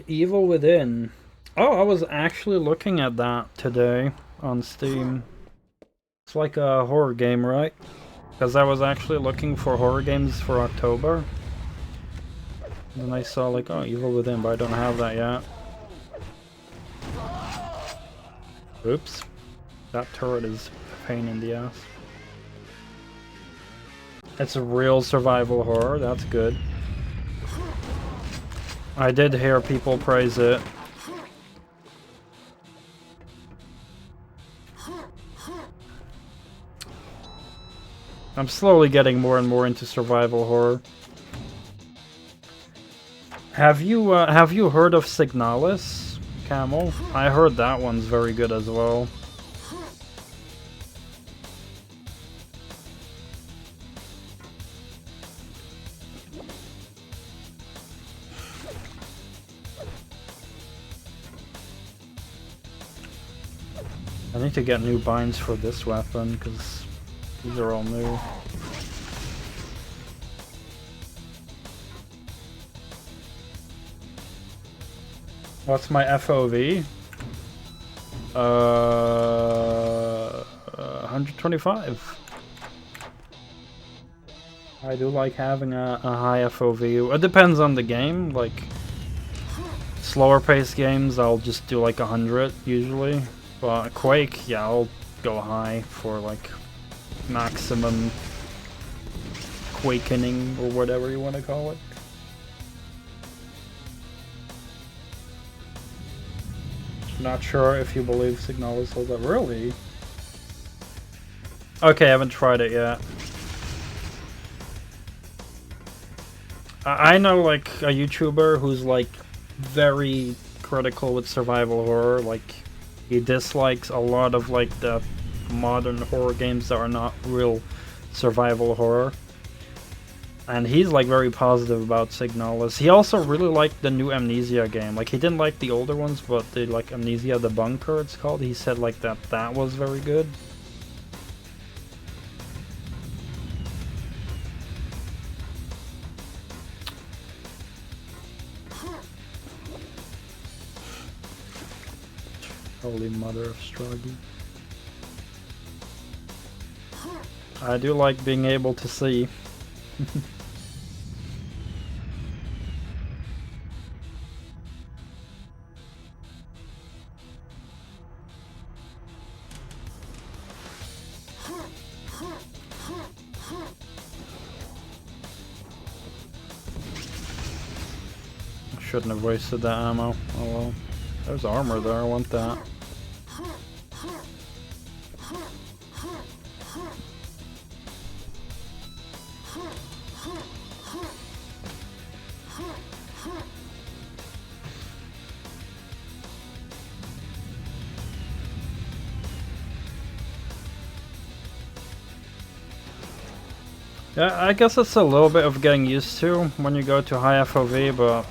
Evil Within. Oh, I was actually looking at that today on Steam. It's like a horror game, right? Because I was actually looking for horror games for October. And then I saw like, oh, Evil Within, but I don't have that yet. Oops. That turret is a pain in the ass. It's a real survival horror, that's good. I did hear people praise it. I'm slowly getting more and more into survival horror. Have you heard of Signalis, Camel? I heard that one's very good as well. I need to get new binds for this weapon, because these are all new. What's my FOV? 125. I do like having a high FOV. It depends on the game, like slower paced games I'll just do like 100 usually. But Quake, yeah, I'll go high for like maximum quakening or whatever you want to call it. Not sure if you believe Signalis holds up. Really? Okay, I haven't tried it yet. I know like a YouTuber who's like very critical with survival horror, like he dislikes a lot of like the modern horror games that are not real survival horror. And he's like very positive about Signalis. He also really liked the new Amnesia game. Like he didn't like the older ones, but the like Amnesia the Bunker it's called. He said like that was very good. Holy mother of Stroggy. I do like being able to see. Shouldn't have wasted that ammo. Oh well. There's armor there, I want that. Yeah, I guess it's a little bit of getting used to when you go to high FOV, but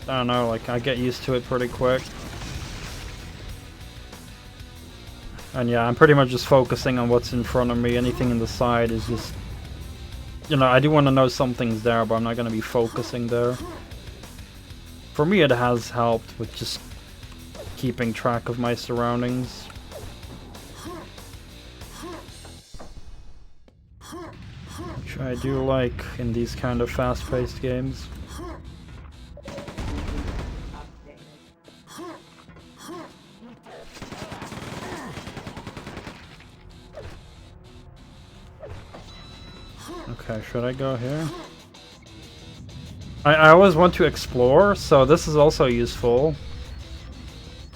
I don't know, like I get used to it pretty quick. And yeah, I'm pretty much just focusing on what's in front of me. Anything in the side is just, you know, I do want to know something's there, but I'm not going to be focusing there. For me, it has helped with just keeping track of my surroundings. Which I do like in these kind of fast-paced games. Okay, should I go here? I always want to explore, so this is also useful.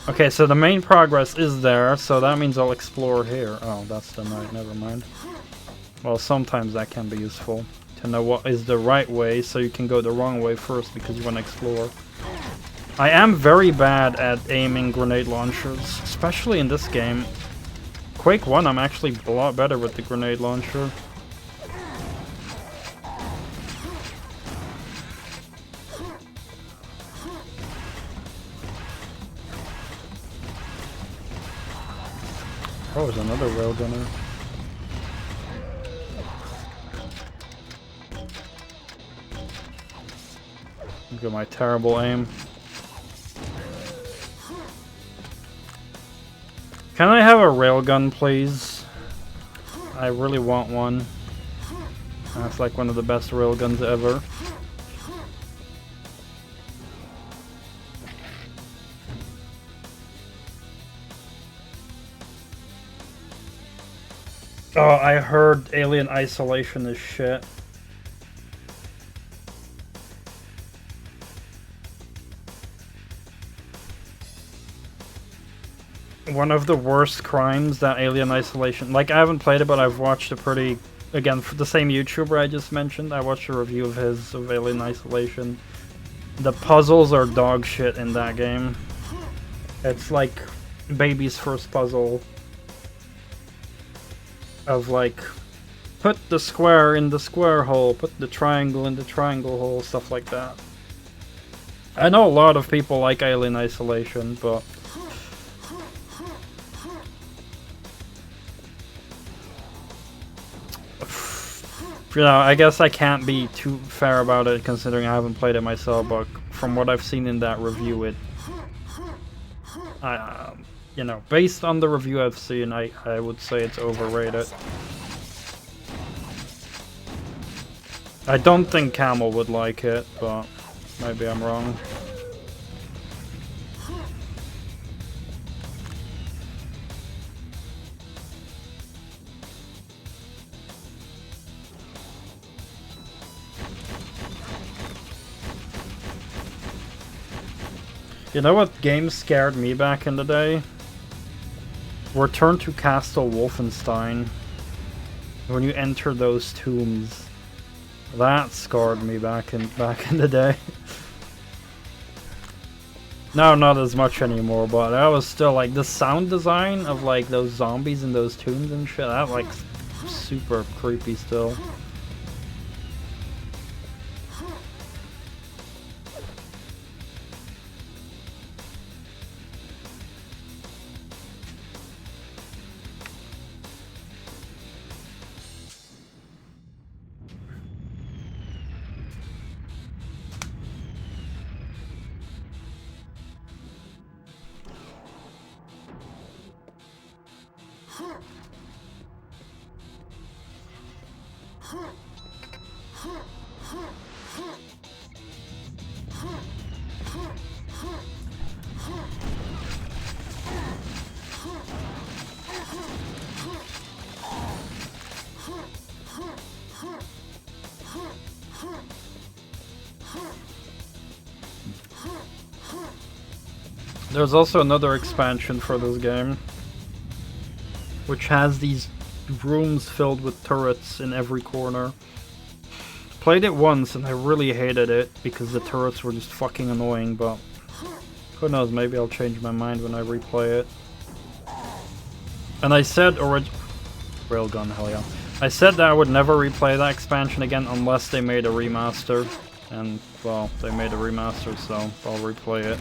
Okay, so the main progress is there, so that means I'll explore here. Oh, that's the night, never mind. Well, sometimes that can be useful, to know what is the right way, so you can go the wrong way first because you want to explore. I am very bad at aiming grenade launchers, especially in this game. Quake 1, I'm actually a lot better with the grenade launcher. Oh, there's another railgunner. Look at my terrible aim. Can I have a railgun, please? I really want one. That's like one of the best railguns ever. Oh, I heard Alien Isolation is shit. One of the worst crimes, that Alien Isolation. Like, I haven't played it, but I've watched a pretty... Again, for the same YouTuber I just mentioned, I watched a review of his, of Alien Isolation. The puzzles are dog shit in that game. It's like baby's first puzzle. Of like, put the square in the square hole, put the triangle in the triangle hole, stuff like that. I know a lot of people like Alien Isolation, but... You know, I guess I can't be too fair about it considering I haven't played it myself, but from what I've seen in that review, you know, based on the review I've seen, I would say it's overrated. I don't think Camel would like it, but maybe I'm wrong. You know what game scared me back in the day? Return to Castle Wolfenstein. When you enter those tombs. That scarred me back in the day. No, not as much anymore, but that was still like the sound design of like those zombies in those tombs and shit, that like super creepy still. There's also another expansion for this game, which has these rooms filled with turrets in every corner. Played it once and I really hated it because the turrets were just fucking annoying, but who knows, maybe I'll change my mind when I replay it. And I said Railgun, hell yeah. I said that I would never replay that expansion again unless they made a remaster. And, well, they made a remaster, so I'll replay it.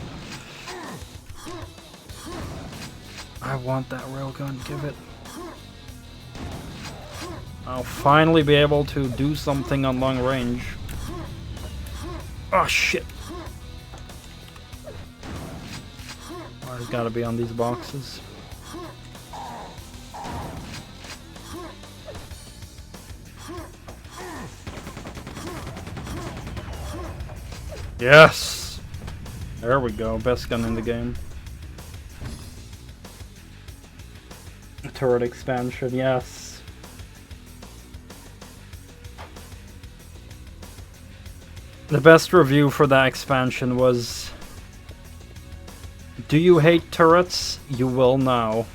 I want that railgun, give it. I'll finally be able to do something on long range. Oh shit! Oh, it's gotta be on these boxes. Yes! There we go, best gun in the game. Turret expansion, yes. The best review for that expansion was, "Do you hate turrets? You will now."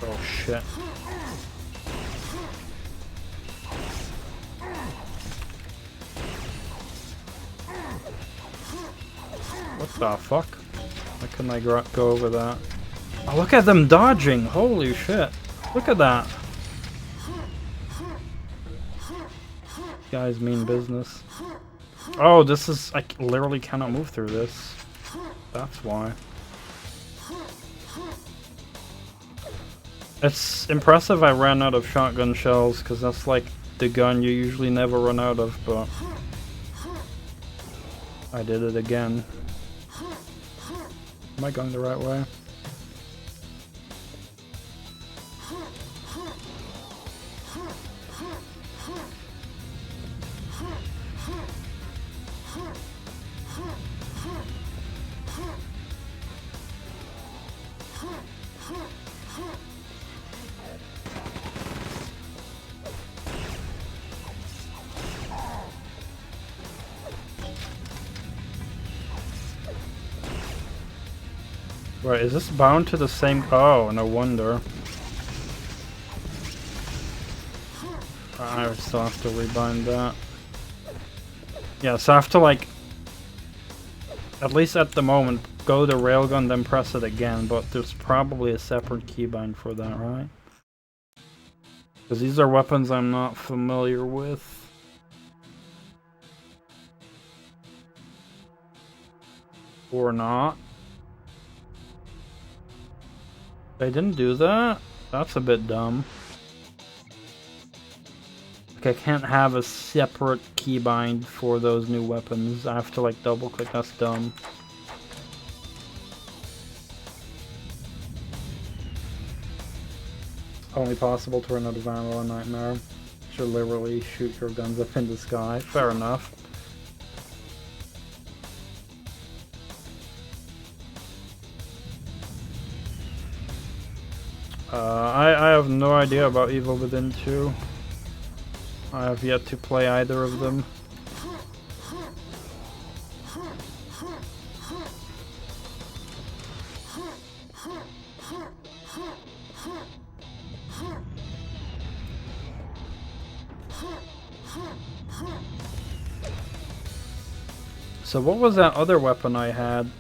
Oh shit. What the fuck? Why couldn't I go over that? Oh, look at them dodging! Holy shit! Look at that! Guys mean business. Oh, this is... I literally cannot move through this. That's why. It's impressive I ran out of shotgun shells, because that's like the gun you usually never run out of, but... I did it again. Am I going the right way? Right, is this bound to the same... Oh, no wonder. I still have to rebind that. Yeah, so I have to, like... At least at the moment, go to railgun, then press it again, but there's probably a separate keybind for that, right? Because these are weapons I'm not familiar with. Or not. They didn't do that? That's a bit dumb. Like, I can't have a separate keybind for those new weapons. I have to, like, double click. That's dumb. Only possible to run out of ammo on Nightmare. Should literally shoot your guns up in the sky. Fair enough. I have no idea about Evil Within 2. I have yet to play either of them. So what was that other weapon I had?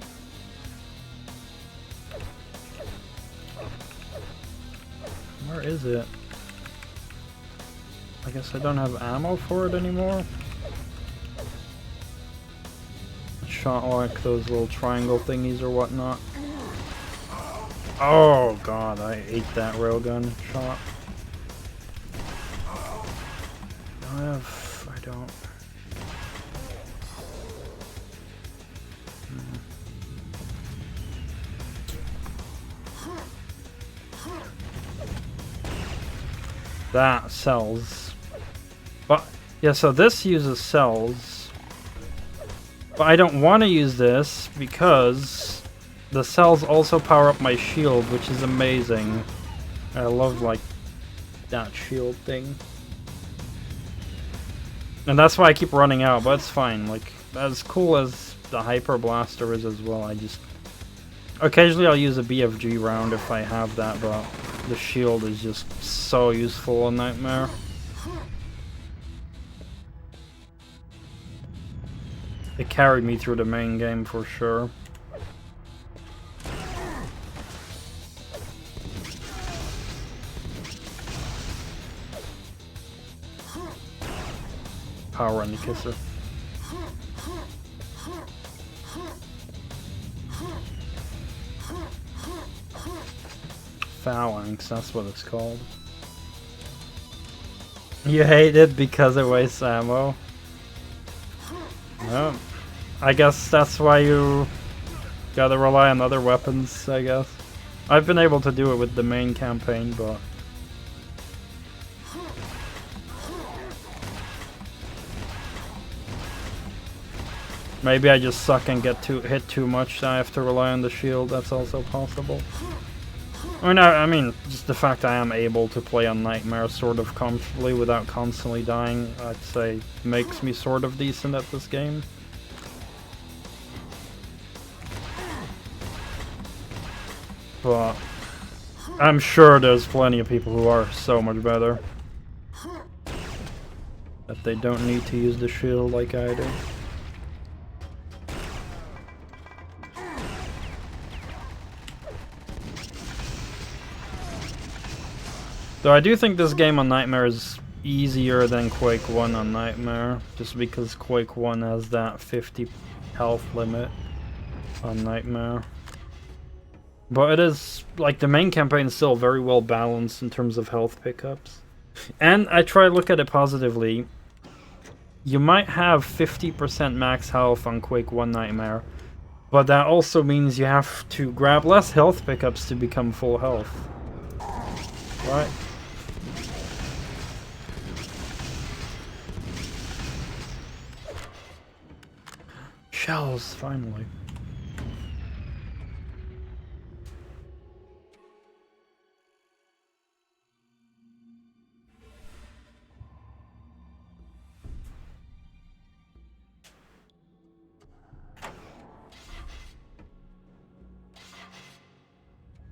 Where is it? I guess I don't have ammo for it anymore. Shot like those little triangle thingies or whatnot. Oh god, I ate that railgun shot. I don't. That cells. But yeah, so this uses cells. But I don't want to use this because the cells also power up my shield, which is amazing. I love like that shield thing. And that's why I keep running out, but it's fine. Like, as cool as the Hyper Blaster is as well, I just... Occasionally I'll use a BFG round if I have that, but the shield is just so useful in Nightmare. It carried me through the main game for sure. Power and the kisser. Phalanx, that's what it's called. You hate it because it wastes ammo? No. I guess that's why you gotta rely on other weapons, I guess. I've been able to do it with the main campaign, but... Maybe I just suck and get hit too much, so I have to rely on the shield, that's also possible. I mean, just the fact I am able to play on Nightmare sort of comfortably without constantly dying, I'd say, makes me sort of decent at this game. But I'm sure there's plenty of people who are so much better. That they don't need to use the shield like I do. Though I do think this game on Nightmare is easier than Quake 1 on Nightmare, just because Quake 1 has that 50 health limit on Nightmare. But it is, like, the main campaign is still very well balanced in terms of health pickups. And I try to look at it positively. You might have 50% max health on Quake 1 Nightmare, but that also means you have to grab less health pickups to become full health. Right? Shells, finally.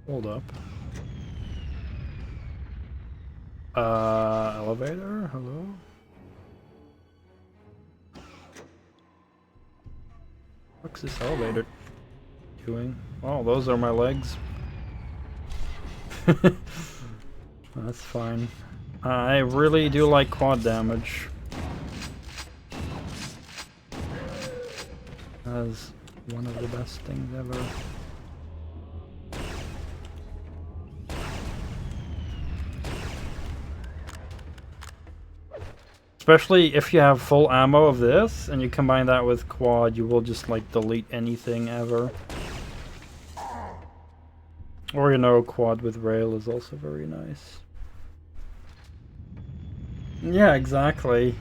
Hold up. Elevator? Hello? What's this elevator doing? Oh, those are my legs. That's fine. I really do like quad damage. That's one of the best things ever. Especially if you have full ammo of this, and you combine that with quad, you will just, like, delete anything ever. Or, you know, quad with rail is also very nice. Yeah, exactly.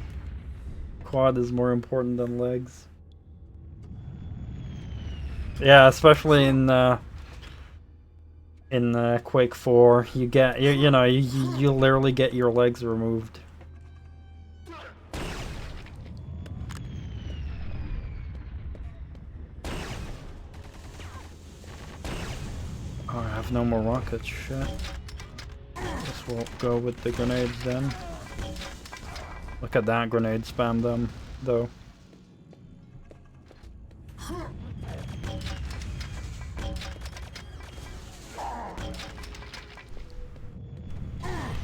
Quad is more important than legs. Yeah, especially in Quake 4, you get, you know, you literally get your legs removed. Oh, I have no more rockets, shit. Guess we'll go with the grenades then. Look at that grenade spam them, though.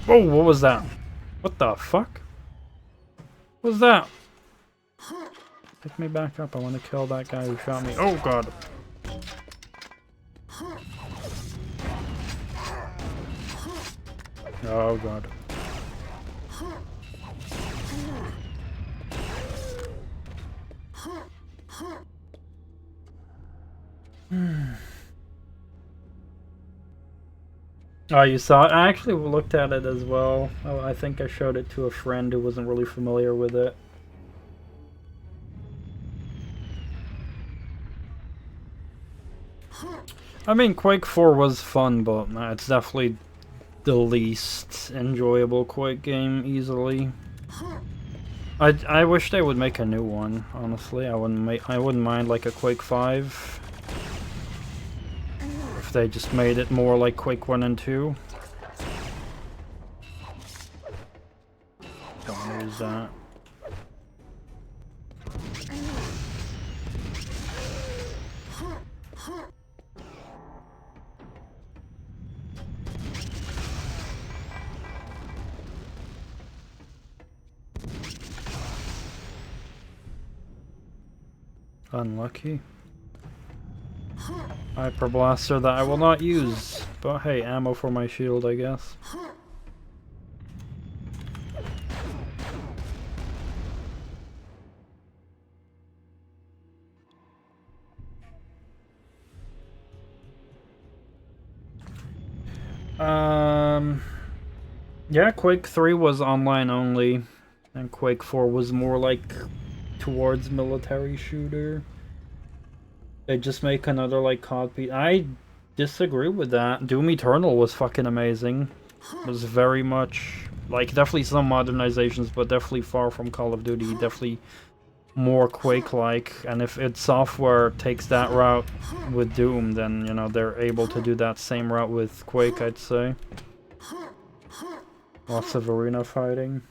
Whoa, what was that? What the fuck? What was that? Pick me back up, I want to kill that guy who shot me. Oh god! Oh god. Oh, you saw it? I actually looked at it as well. Oh, I think I showed it to a friend who wasn't really familiar with it. I mean, Quake 4 was fun, but it's definitely the least enjoyable Quake game, easily. I wish they would make a new one, honestly. I wouldn't mind like a Quake 5. If they just made it more like Quake 1 and 2. Don't wanna use that. Unlucky. Hyper blaster that I will not use, but hey, ammo for my shield, I guess. Yeah, Quake 3 was online only, and Quake 4 was more like towards military shooter. They just make another like copy. I disagree with that. Doom Eternal was fucking amazing. It was very much like definitely some modernizations, but definitely far from Call of Duty. Definitely more Quake-like. And if id Software takes that route with Doom, then you know they're able to do that same route with Quake, I'd say. Lots of arena fighting.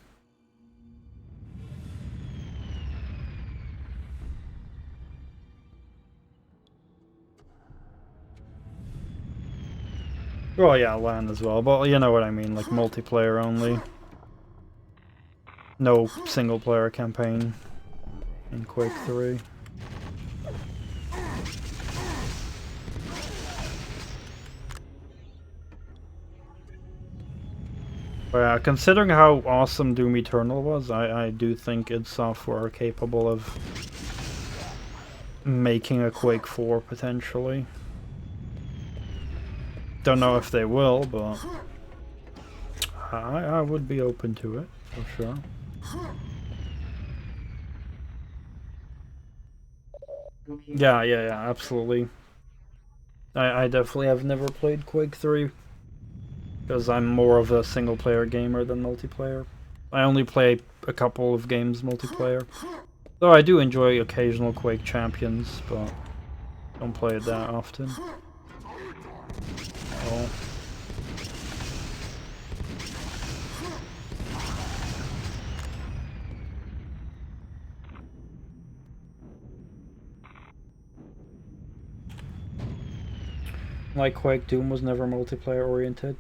Well, yeah, LAN as well, but you know what I mean, like multiplayer only. No single-player campaign in Quake 3. But yeah, considering how awesome Doom Eternal was, I do think id Software are capable of making a Quake 4, potentially. Don't know if they will, but I would be open to it, for sure. Yeah, absolutely. I definitely have never played Quake 3, because I'm more of a single-player gamer than multiplayer. I only play a couple of games multiplayer. Though I do enjoy occasional Quake Champions, but don't play it that often. Oh. Like Quake, Doom was never multiplayer oriented.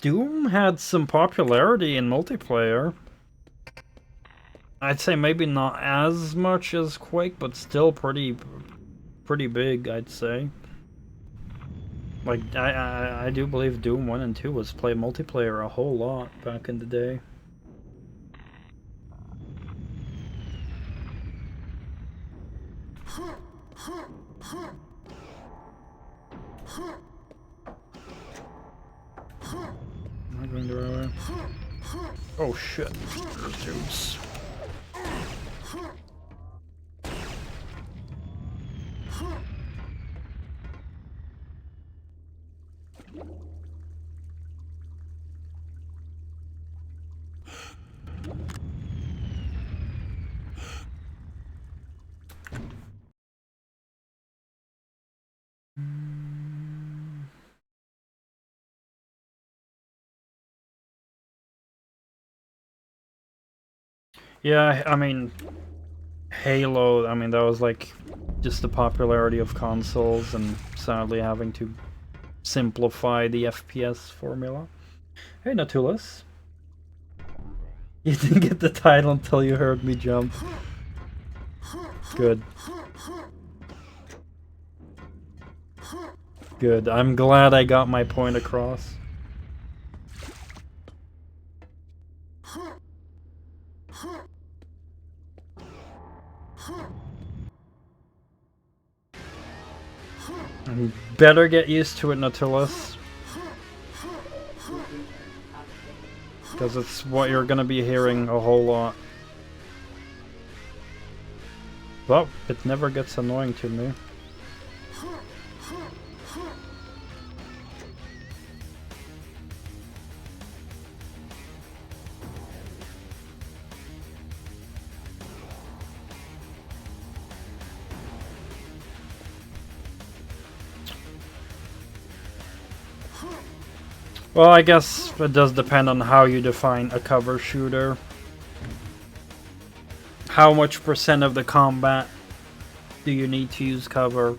Doom had some popularity in multiplayer. I'd say maybe not as much as Quake, but still pretty big, I'd say. Like, I do believe Doom 1 and 2 was played multiplayer a whole lot back in the day. Am I going the right way? Oh shit, there's dudes. Yeah, I mean, Halo, I mean, that was like just the popularity of consoles and sadly having to simplify the FPS formula. Hey, Natulus. You didn't get the title until you heard me jump. Good. Good. I'm glad I got my point across. You better get used to it, Nautilus. Because it's what you're gonna be hearing a whole lot. Well, it never gets annoying to me. Well, I guess it does depend on how you define a cover shooter. How much percent of the combat do you need to use cover?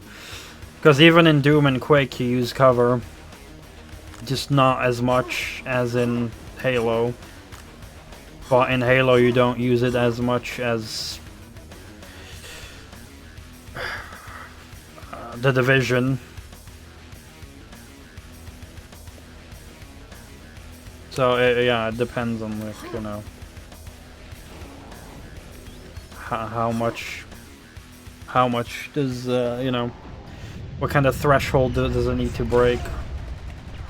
Because even in Doom and Quake you use cover. Just not as much as in Halo. But in Halo you don't use it as much as The Division. So yeah, it depends on, like, you know, how much does you know, what kind of threshold does it need to break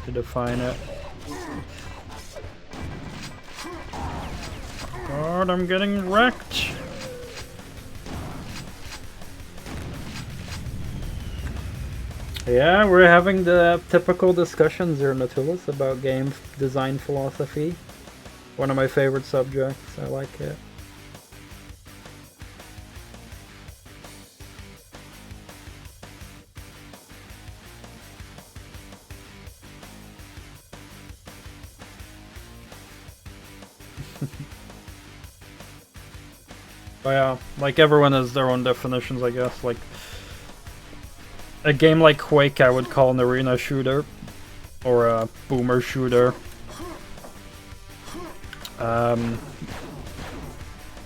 to define it? God, I'm getting wrecked. Yeah, we're having the typical discussions here, Nautilus, about game design philosophy. One of my favorite subjects. I like it. But yeah, like everyone has their own definitions, I guess. Like a game like Quake, I would call an arena shooter or a boomer shooter.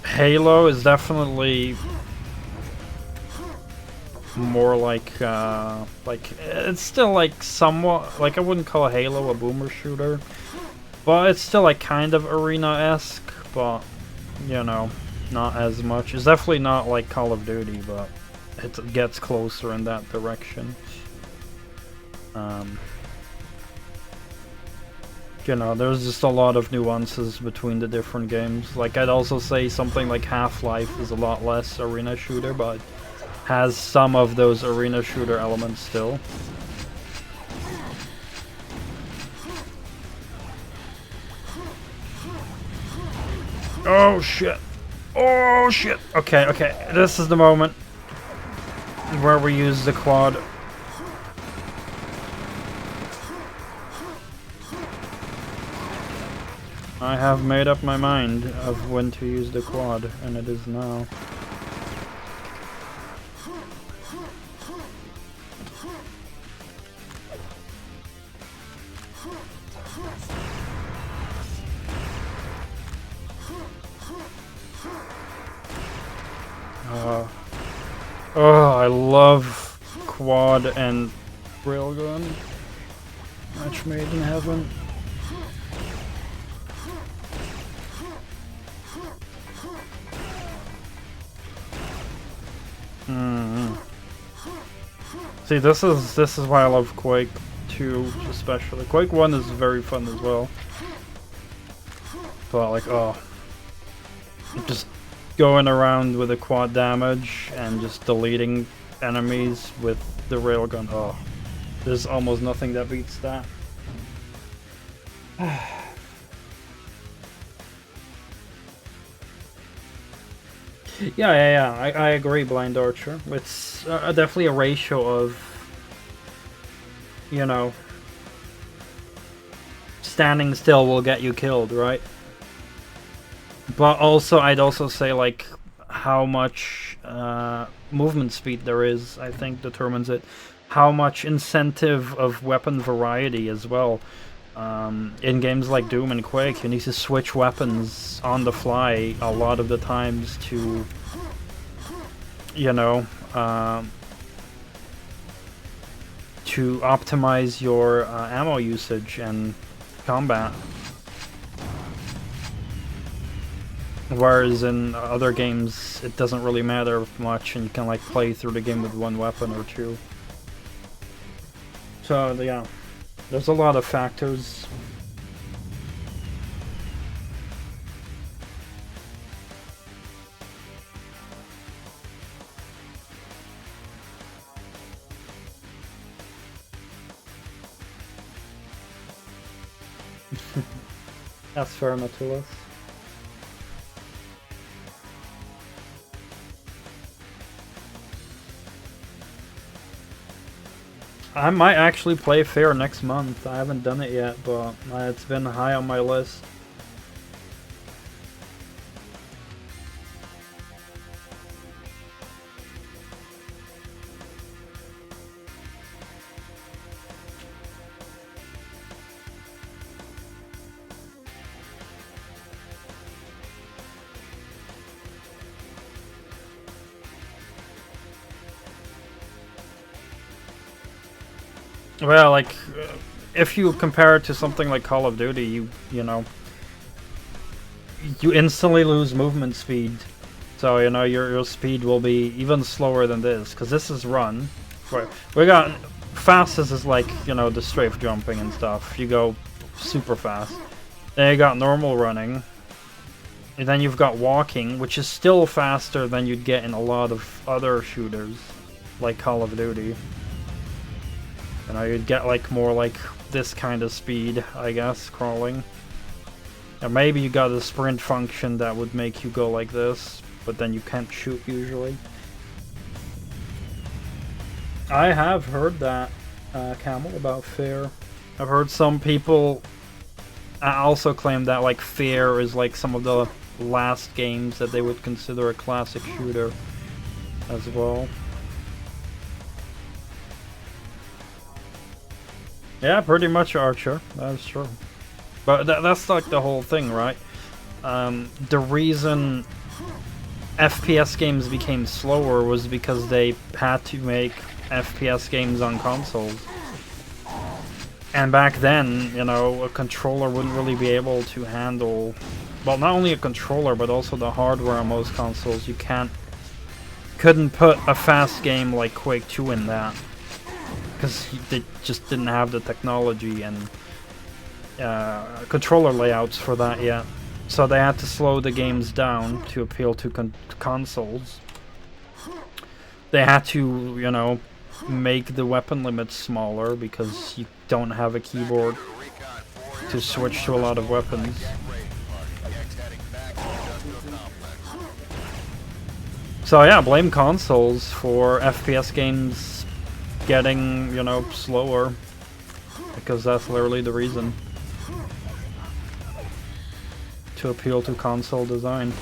Halo is definitely more like it's still like somewhat like I wouldn't call Halo a boomer shooter, but it's still like kind of arena-esque, but you know, not as much. It's definitely not like Call of Duty, but it gets closer in that direction. You know, there's just a lot of nuances between the different games. Like, I'd also say something like Half-Life is a lot less arena shooter, but has some of those arena shooter elements still. Oh shit! Oh shit! Okay, okay, this is the moment where we use the quad. I have made up my mind of when to use the quad, and it is now. Oh, I love quad and railgun. Match made in heaven. See, this is why I love Quake 2 especially. Quake 1 is very fun as well. But like, oh, just going around with a quad damage and just deleting enemies with the railgun. Oh, there's almost nothing that beats that. Yeah, I agree, Blind Archer. It's definitely a ratio of, you know, standing still will get you killed, right? But also, I'd also say, like, how much movement speed there is, I think, determines it. How much incentive of weapon variety as well. In games like Doom and Quake, you need to switch weapons on the fly a lot of the times to, you know, to optimize your ammo usage and combat. Whereas in other games, it doesn't really matter much, and you can like play through the game with one weapon or two. So yeah, there's a lot of factors. That's fair enough to us. I might actually play Fair next month. I haven't done it yet, but it's been high on my list. Well, like, if you compare it to something like Call of Duty, you know, you instantly lose movement speed. So, you know, your speed will be even slower than this, because this is run. We got fastest is like, you know, the strafe jumping and stuff. You go super fast. Then you got normal running. And then you've got walking, which is still faster than you'd get in a lot of other shooters, like Call of Duty. You know, you'd get like more like this kind of speed, I guess, crawling. Or maybe you got a sprint function that would make you go like this, but then you can't shoot usually. I have heard that, Camel, about Fear. I've heard some people also claim that like Fear is like some of the last games that they would consider a classic shooter as well. Yeah, pretty much Archer, that's true. But that's like the whole thing, right? The reason FPS games became slower was because they had to make FPS games on consoles. And back then, you know, a controller wouldn't really be able to handle... Well, not only a controller, but also the hardware on most consoles. You couldn't put a fast game like Quake 2 in that. Because they just didn't have the technology and controller layouts for that yet. So they had to slow the games down to appeal to consoles. They had to, you know, make the weapon limits smaller because you don't have a keyboard to switch to a lot of weapons. So yeah, blame consoles for FPS games getting, you know, slower, because that's literally the reason. To appeal to console design.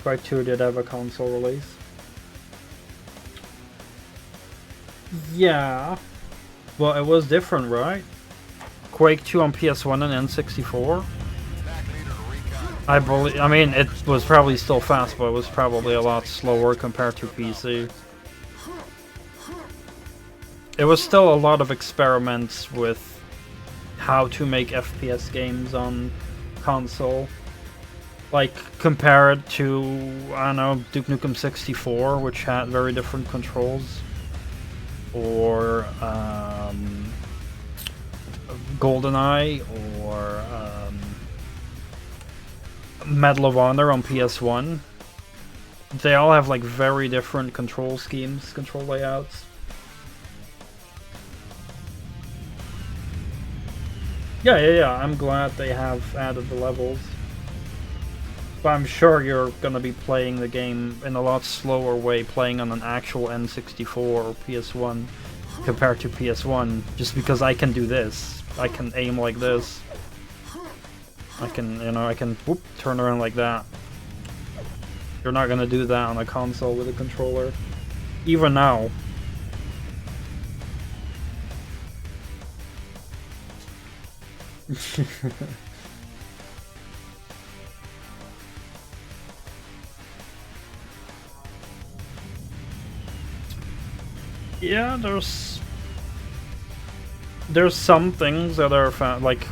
Quake 2 did have a console release. Yeah, well, it was different, right? Quake 2 on PS1 and N64. I mean, it was probably still fast, but it was probably a lot slower compared to PC. It was still a lot of experiments with how to make FPS games on console. Like, compare it to, I don't know, Duke Nukem 64, which had very different controls. Or, GoldenEye, or, Medal of Honor on PS1. They all have, like, very different control schemes, control layouts. Yeah, I'm glad they have added the levels. But I'm sure you're gonna be playing the game in a lot slower way, playing on an actual N64 or PS1 compared to PS1, just because I can do this. I can aim like this. I can, you know, I can whoop, turn around like that. You're not gonna do that on a console with a controller. Even now. Yeah, there's some things that are like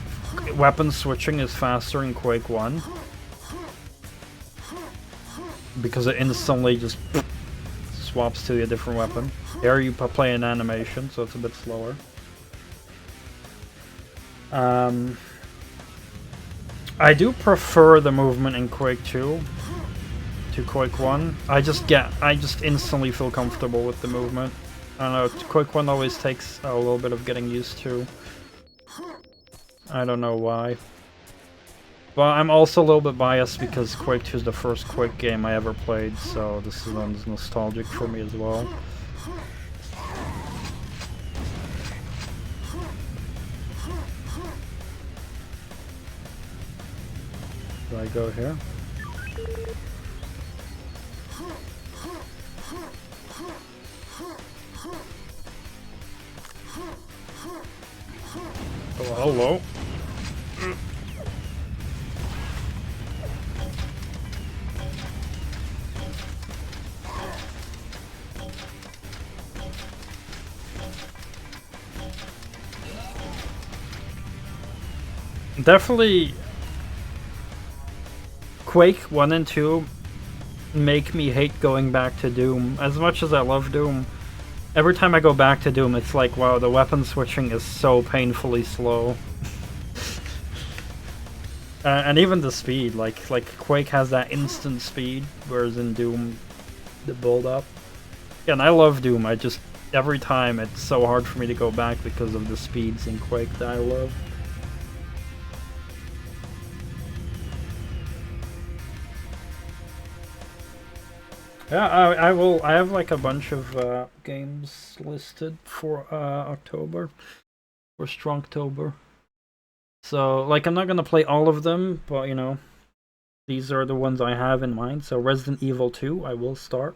weapon switching is faster in Quake 1 because it instantly just swaps to a different weapon. Here you play an animation, so it's a bit slower. I do prefer the movement in Quake 2 to Quake 1. I just instantly feel comfortable with the movement. I don't know, Quake 1 always takes a little bit of getting used to. I don't know why. But I'm also a little bit biased because Quake 2 is the first Quake game I ever played, so this one's nostalgic for me as well. Do I go here? Oh, hello. Definitely Quake 1 and 2 make me hate going back to Doom. As much as I love Doom, every time I go back to Doom, it's like, wow, the weapon switching is so painfully slow. And even the speed, like Quake has that instant speed, whereas in Doom, the build up. Yeah, and I love Doom, I just, every time it's so hard for me to go back because of the speeds in Quake that I love. Yeah, I have like a bunch of games listed for October, for Strongtober. So, like, I'm not gonna play all of them, but you know, these are the ones I have in mind. So, Resident Evil 2, I will start.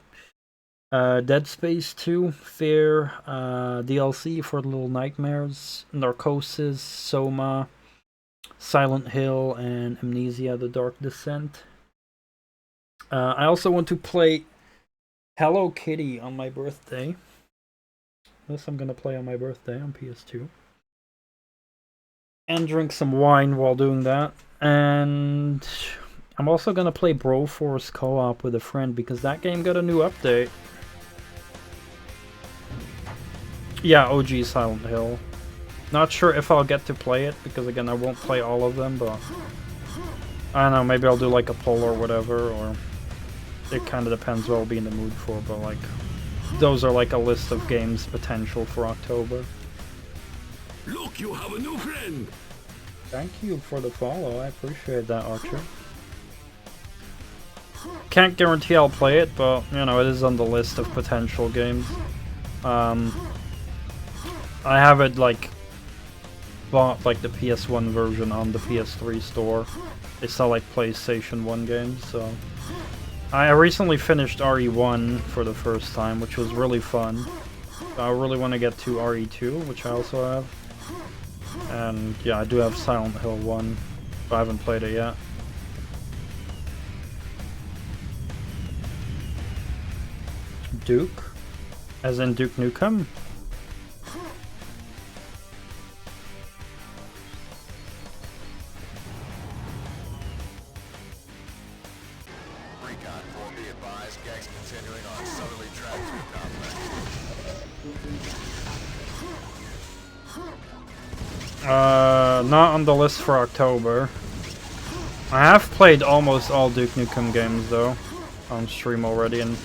Dead Space 2, Fear, DLC for Little Nightmares, Narcosis, Soma, Silent Hill, and Amnesia: The Dark Descent. I also want to play Hello Kitty on my birthday. This I'm gonna play on my birthday on PS2. And drink some wine while doing that. And I'm also gonna play Broforce co-op with a friend because that game got a new update. Yeah, OG Silent Hill. Not sure if I'll get to play it because again I won't play all of them, but I don't know, maybe I'll do like a poll or whatever, or it kind of depends what I'll be in the mood for, but like, those are like a list of games potential for October. Look, you have a new friend! Thank you for the follow, I appreciate that, Archer. Can't guarantee I'll play it, but, you know, it is on the list of potential games. I have it, like, bought, like, the PS1 version on the PS3 store. They sell, like, PlayStation 1 games, so... I recently finished RE1 for the first time, which was really fun. I really want to get to RE2, which I also have. And yeah, I do have Silent Hill 1, but I haven't played it yet. Duke? As in Duke Nukem? Not on the list for October. I have played almost all Duke Nukem games though, on stream already, and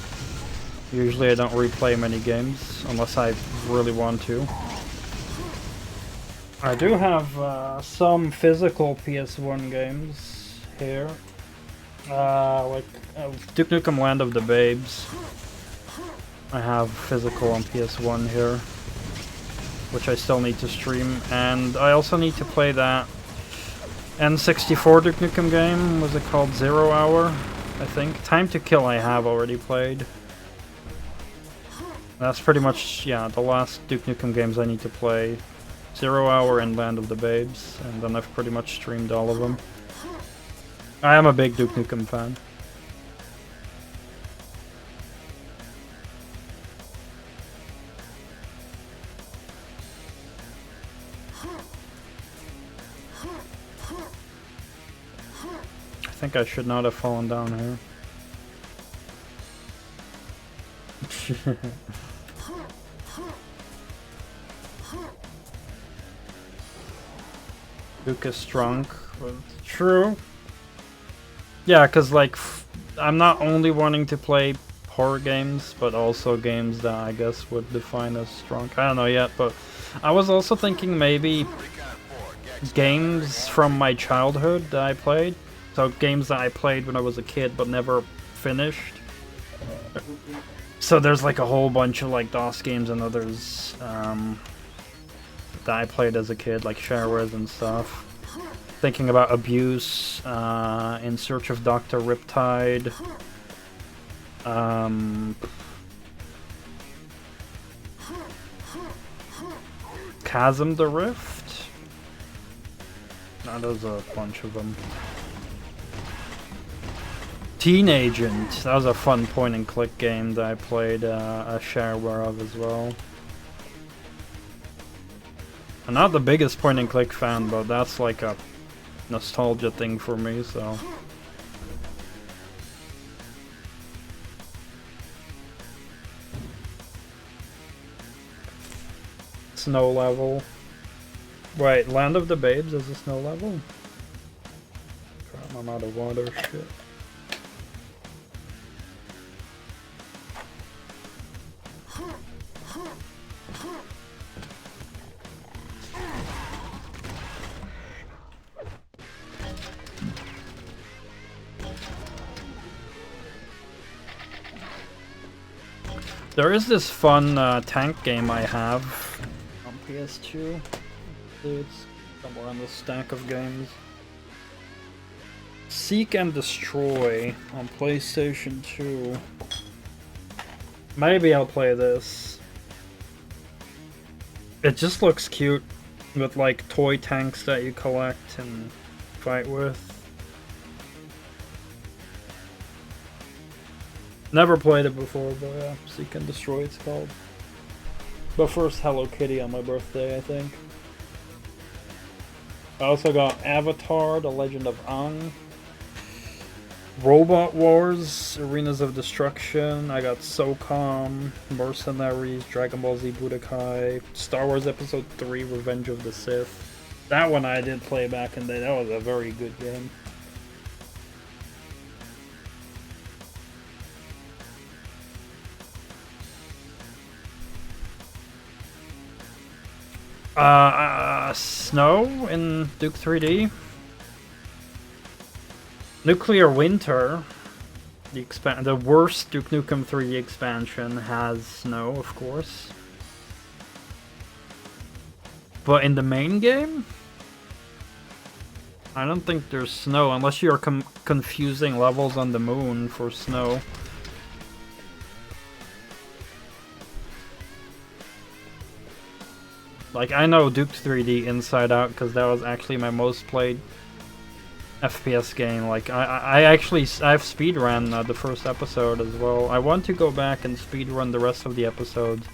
usually I don't replay many games, unless I really want to. I do have some physical PS1 games here, like Duke Nukem Land of the Babes. I have physical on PS1 here, which I still need to stream, and I also need to play that N64 Duke Nukem game. Was it called 0 Hour? I think. Time to Kill I have already played. That's pretty much, yeah, the last Duke Nukem games I need to play. 0 Hour and Land of the Babes, and then I've pretty much streamed all of them. I am a big Duke Nukem fan. I think I should not have fallen down here. Duke is strong. True. Yeah, because like, I'm not only wanting to play horror games, but also games that I guess would define as strong. I don't know yet, but I was also thinking maybe games from my childhood that I played. So games that I played when I was a kid but never finished. So there's like a whole bunch of like DOS games and others that I played as a kid, like shareware and stuff. Thinking about Abuse, In Search of Dr. Riptide. Chasm the Rift? No, there's a bunch of them. Teen Agent, that was a fun point and click game that I played a shareware of as well. I'm not the biggest point and click fan, but that's like a nostalgia thing for me, so. Snow level. Wait, Land of the Babes is a snow level? Crap, I'm out of water, shit. There is this fun tank game I have on PS2. It's somewhere on the stack of games. Seek and Destroy on PlayStation 2. Maybe I'll play this. It just looks cute with like toy tanks that you collect and fight with. Never played it before, but yeah, Seek and Destroy it's called. But first Hello Kitty on my birthday, I think. I also got Avatar, The Legend of Aang. Robot Wars, Arenas of Destruction. I got SOCOM, Mercenaries, Dragon Ball Z Budokai, Star Wars Episode 3, Revenge of the Sith. That one I did play back in the day. That was a very good game. Snow in Duke 3D. Nuclear Winter, the worst Duke Nukem 3D expansion, has snow, of course. But in the main game, I don't think there's snow, unless you're confusing levels on the moon for snow. Like, I know Duke 3D inside out because that was actually my most played FPS game. Like, I have speedrun the first episode as well. I want to go back and speedrun the rest of the episodes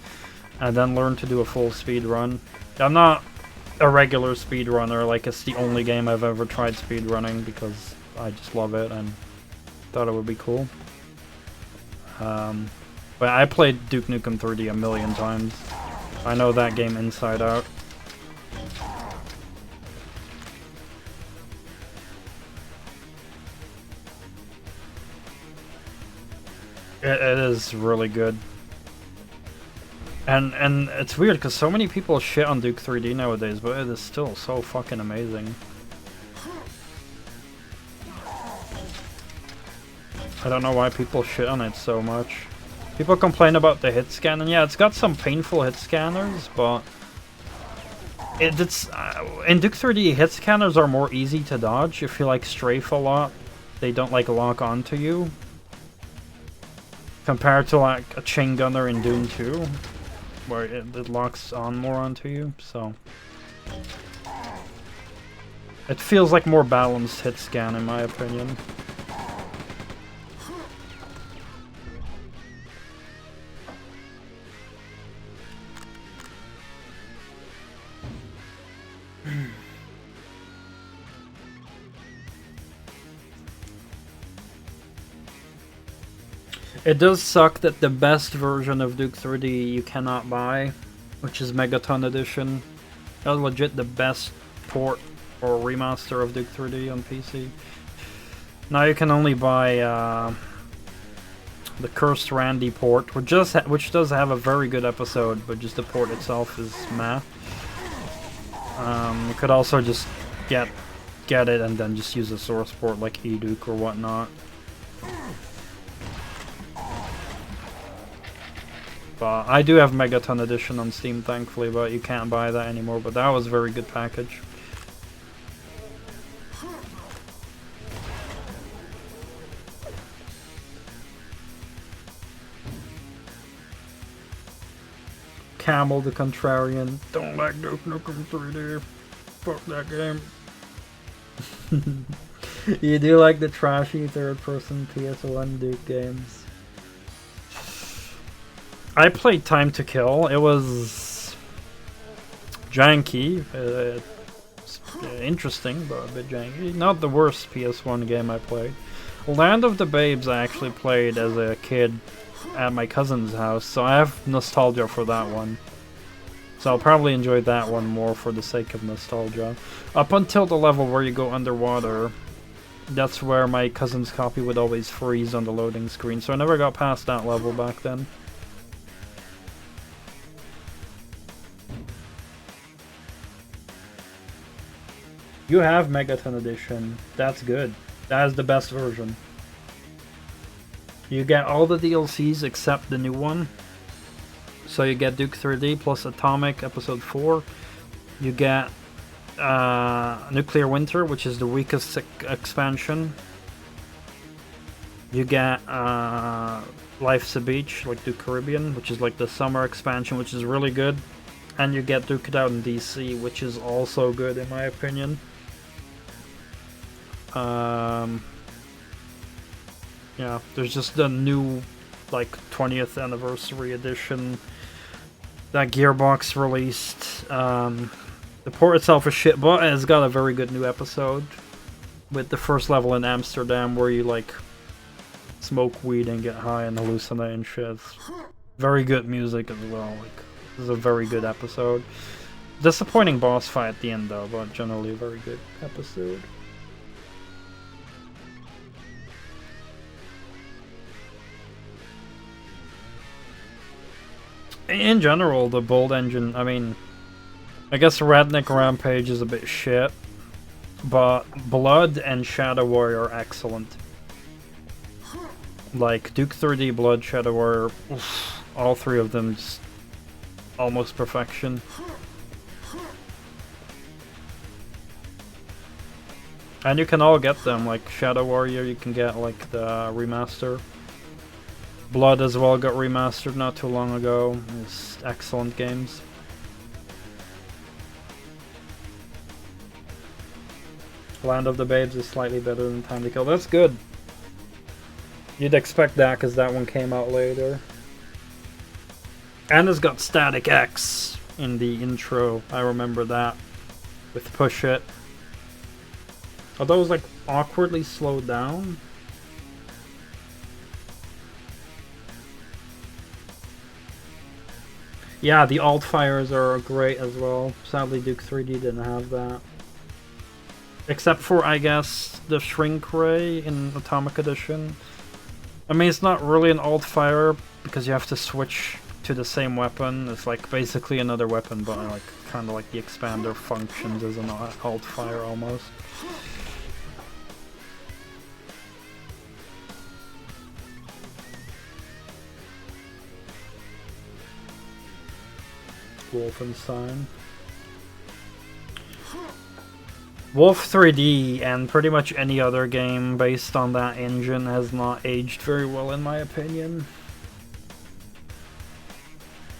and then learn to do a full speedrun. I'm not a regular speedrunner, like it's the only game I've ever tried speedrunning because I just love it and thought it would be cool. But I played Duke Nukem 3D a million times. I know that game inside out. It is really good. And it's weird because so many people shit on Duke 3D nowadays, but it is still so fucking amazing. I don't know why people shit on it so much. People complain about the hit scan, and yeah, it's got some painful hit scanners, but it's in Duke 3D, hit scanners are more easy to dodge. If you like strafe a lot, they don't like lock onto you. Compared to like a chain gunner in Doom 2, where it locks on more onto you, so it feels like more balanced hit scan in my opinion. It does suck that the best version of Duke 3D you cannot buy, which is Megaton Edition. That was legit the best port or remaster of Duke 3D on PC. Now you can only buy the Cursed Randy port, which does have a very good episode, but just the port itself is meh. You could also just get it and then just use a source port like eDuke or whatnot. But I do have Megaton Edition on Steam, thankfully, but you can't buy that anymore. But that was a very good package. Camel the Contrarian. Don't like Duke Nukem 3D. Fuck that game. You do like the trashy third-person PS1 Duke games. I played Time to Kill. It was janky. interesting, but a bit janky. Not the worst PS1 game I played. Land of the Babes I actually played as a kid at my cousin's house, so I have nostalgia for that one. So I'll probably enjoy that one more for the sake of nostalgia. Up until the level where you go underwater, that's where my cousin's copy would always freeze on the loading screen, so I never got past that level back then. You have Megaton Edition. That's good. That is the best version. You get all the DLCs except the new one. So you get Duke 3D plus Atomic Episode 4. You get Nuclear Winter, which is the weakest expansion. You get Life's a Beach, like Duke Caribbean, which is like the summer expansion, which is really good. And you get Duke It Out in DC, which is also good in my opinion. Yeah, there's just the new, like, 20th anniversary edition that Gearbox released. The port itself is shit, but it's got a very good new episode with the first level in Amsterdam where you, like, smoke weed and get high and hallucinate and shit. It's very good music as well. Like, this is a very good episode. Disappointing boss fight at the end though, but generally a very good episode. In general, the Bold engine, I mean, I guess Redneck Rampage is a bit shit, but Blood and Shadow Warrior are excellent. Like, Duke 3D, Blood, Shadow Warrior, oof, all three of them just almost perfection. And you can all get them, like Shadow Warrior, you can get like the remaster. Blood as well got remastered not too long ago. It's excellent games. Land of the Babes is slightly better than Time to Kill. That's good. You'd expect that because that one came out later. And it's got Static X in the intro. I remember that. With Push It. Although it was like awkwardly slowed down. Yeah, the alt fires are great as well. Sadly, Duke 3D didn't have that. Except for, I guess, the Shrink Ray in Atomic Edition. I mean, it's not really an alt fire because you have to switch to the same weapon. It's like basically another weapon, but like kind of like the expander functions as an alt fire almost. Wolfenstein. Wolf 3D and pretty much any other game based on that engine has not aged very well in my opinion.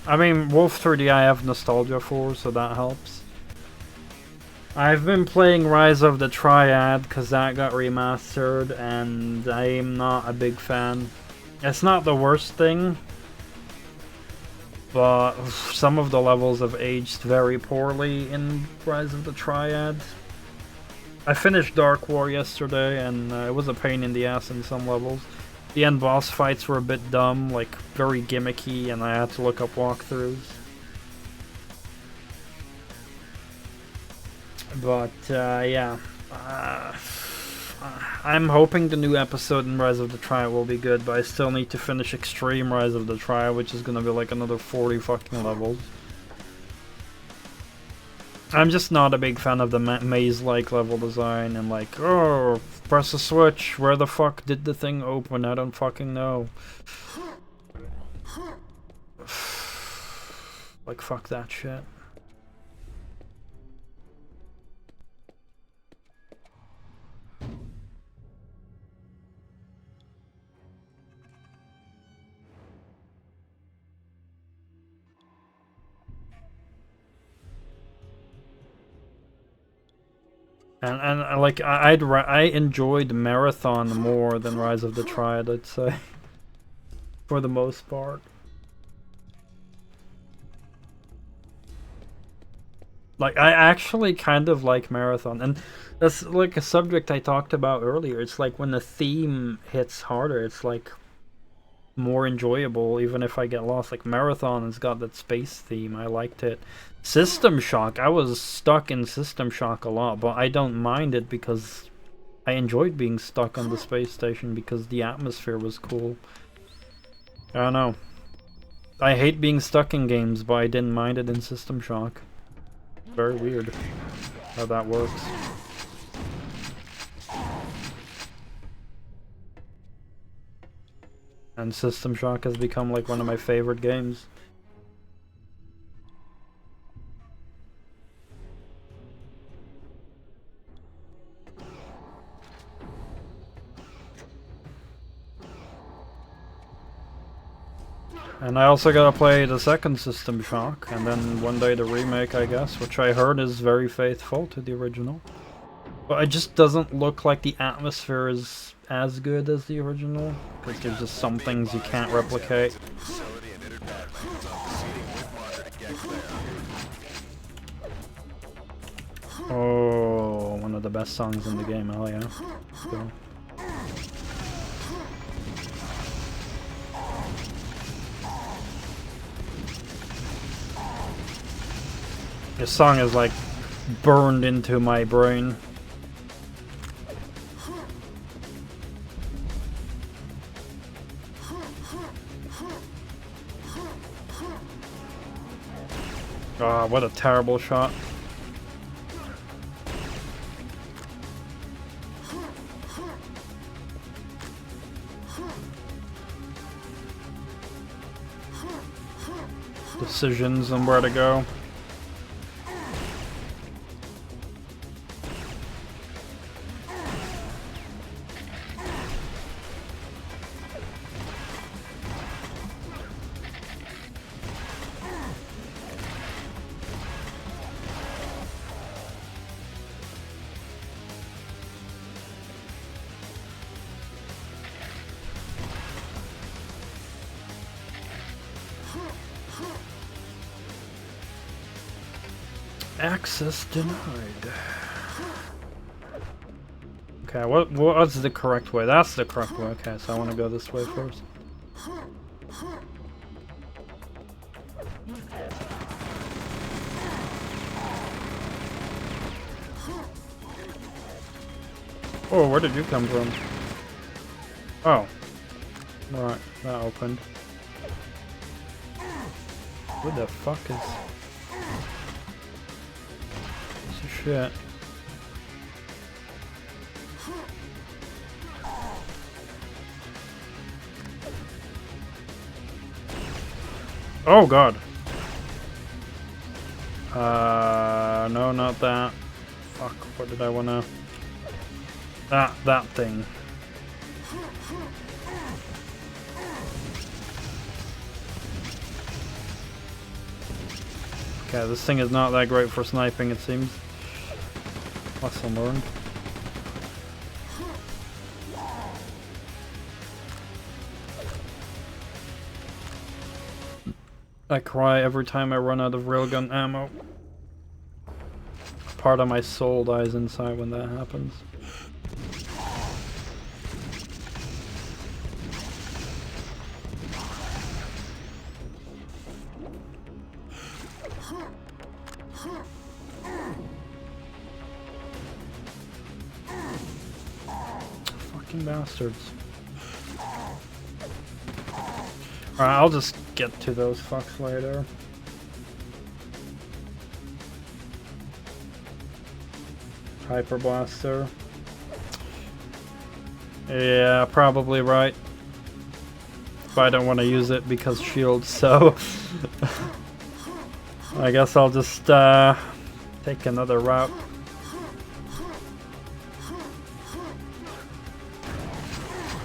I mean, Wolf 3D I have nostalgia for, so that helps. I've been playing Rise of the Triad because that got remastered and I'm not a big fan. It's not the worst thing, but some of the levels have aged very poorly in Rise of the Triad. I finished Dark War yesterday, and it was a pain in the ass in some levels. The end boss fights were a bit dumb, like very gimmicky, and I had to look up walkthroughs. But, yeah. I'm hoping the new episode in Rise of the Triad will be good, but I still need to finish Extreme Rise of the Triad, which is gonna be like another 40 fucking levels. I'm just not a big fan of the maze-like level design, and like, oh, press a switch, where the fuck did the thing open? I don't fucking know. Like, fuck that shit. And like I enjoyed Marathon more than Rise of the Triad, I'd say, for the most part. Like, I actually kind of like marathon, and that's like a subject I talked about earlier. It's like when the theme hits harder, it's like more enjoyable, even if I get lost. Like marathon has got that space theme. I liked it. System Shock, I was stuck in System Shock a lot, but I don't mind it because I enjoyed being stuck on the space station because the atmosphere was cool. I don't know. I hate being stuck in games, but I didn't mind it in System Shock. Very weird how that works. And System Shock has become like one of my favorite games. And I also gotta play the second System Shock, and then one day the remake, I guess, which I heard is very faithful to the original. But it just doesn't look like the atmosphere is as good as the original, because there's just some things you can't replicate. Oh, one of the best songs in the game, hell yeah. Cool. This song is like burned into my brain. Ah, what a terrible shot. Decisions on where to go. Access denied. Okay, what's the correct way? That's the correct way. Okay, so I want to go this way first. Oh, where did you come from? Oh. Alright, that opened. What the fuck is... Shit. Oh god. No, not that. Fuck, what did I wanna... That thing. Okay, this thing is not that great for sniping, it seems. Lesson learned. I cry every time I run out of railgun ammo. Part of my soul dies inside when that happens. Bastards. Alright, I'll just get to those fucks later. Hyper Blaster. Yeah, probably right. But I don't want to use it because shields, so... I guess I'll just take another route.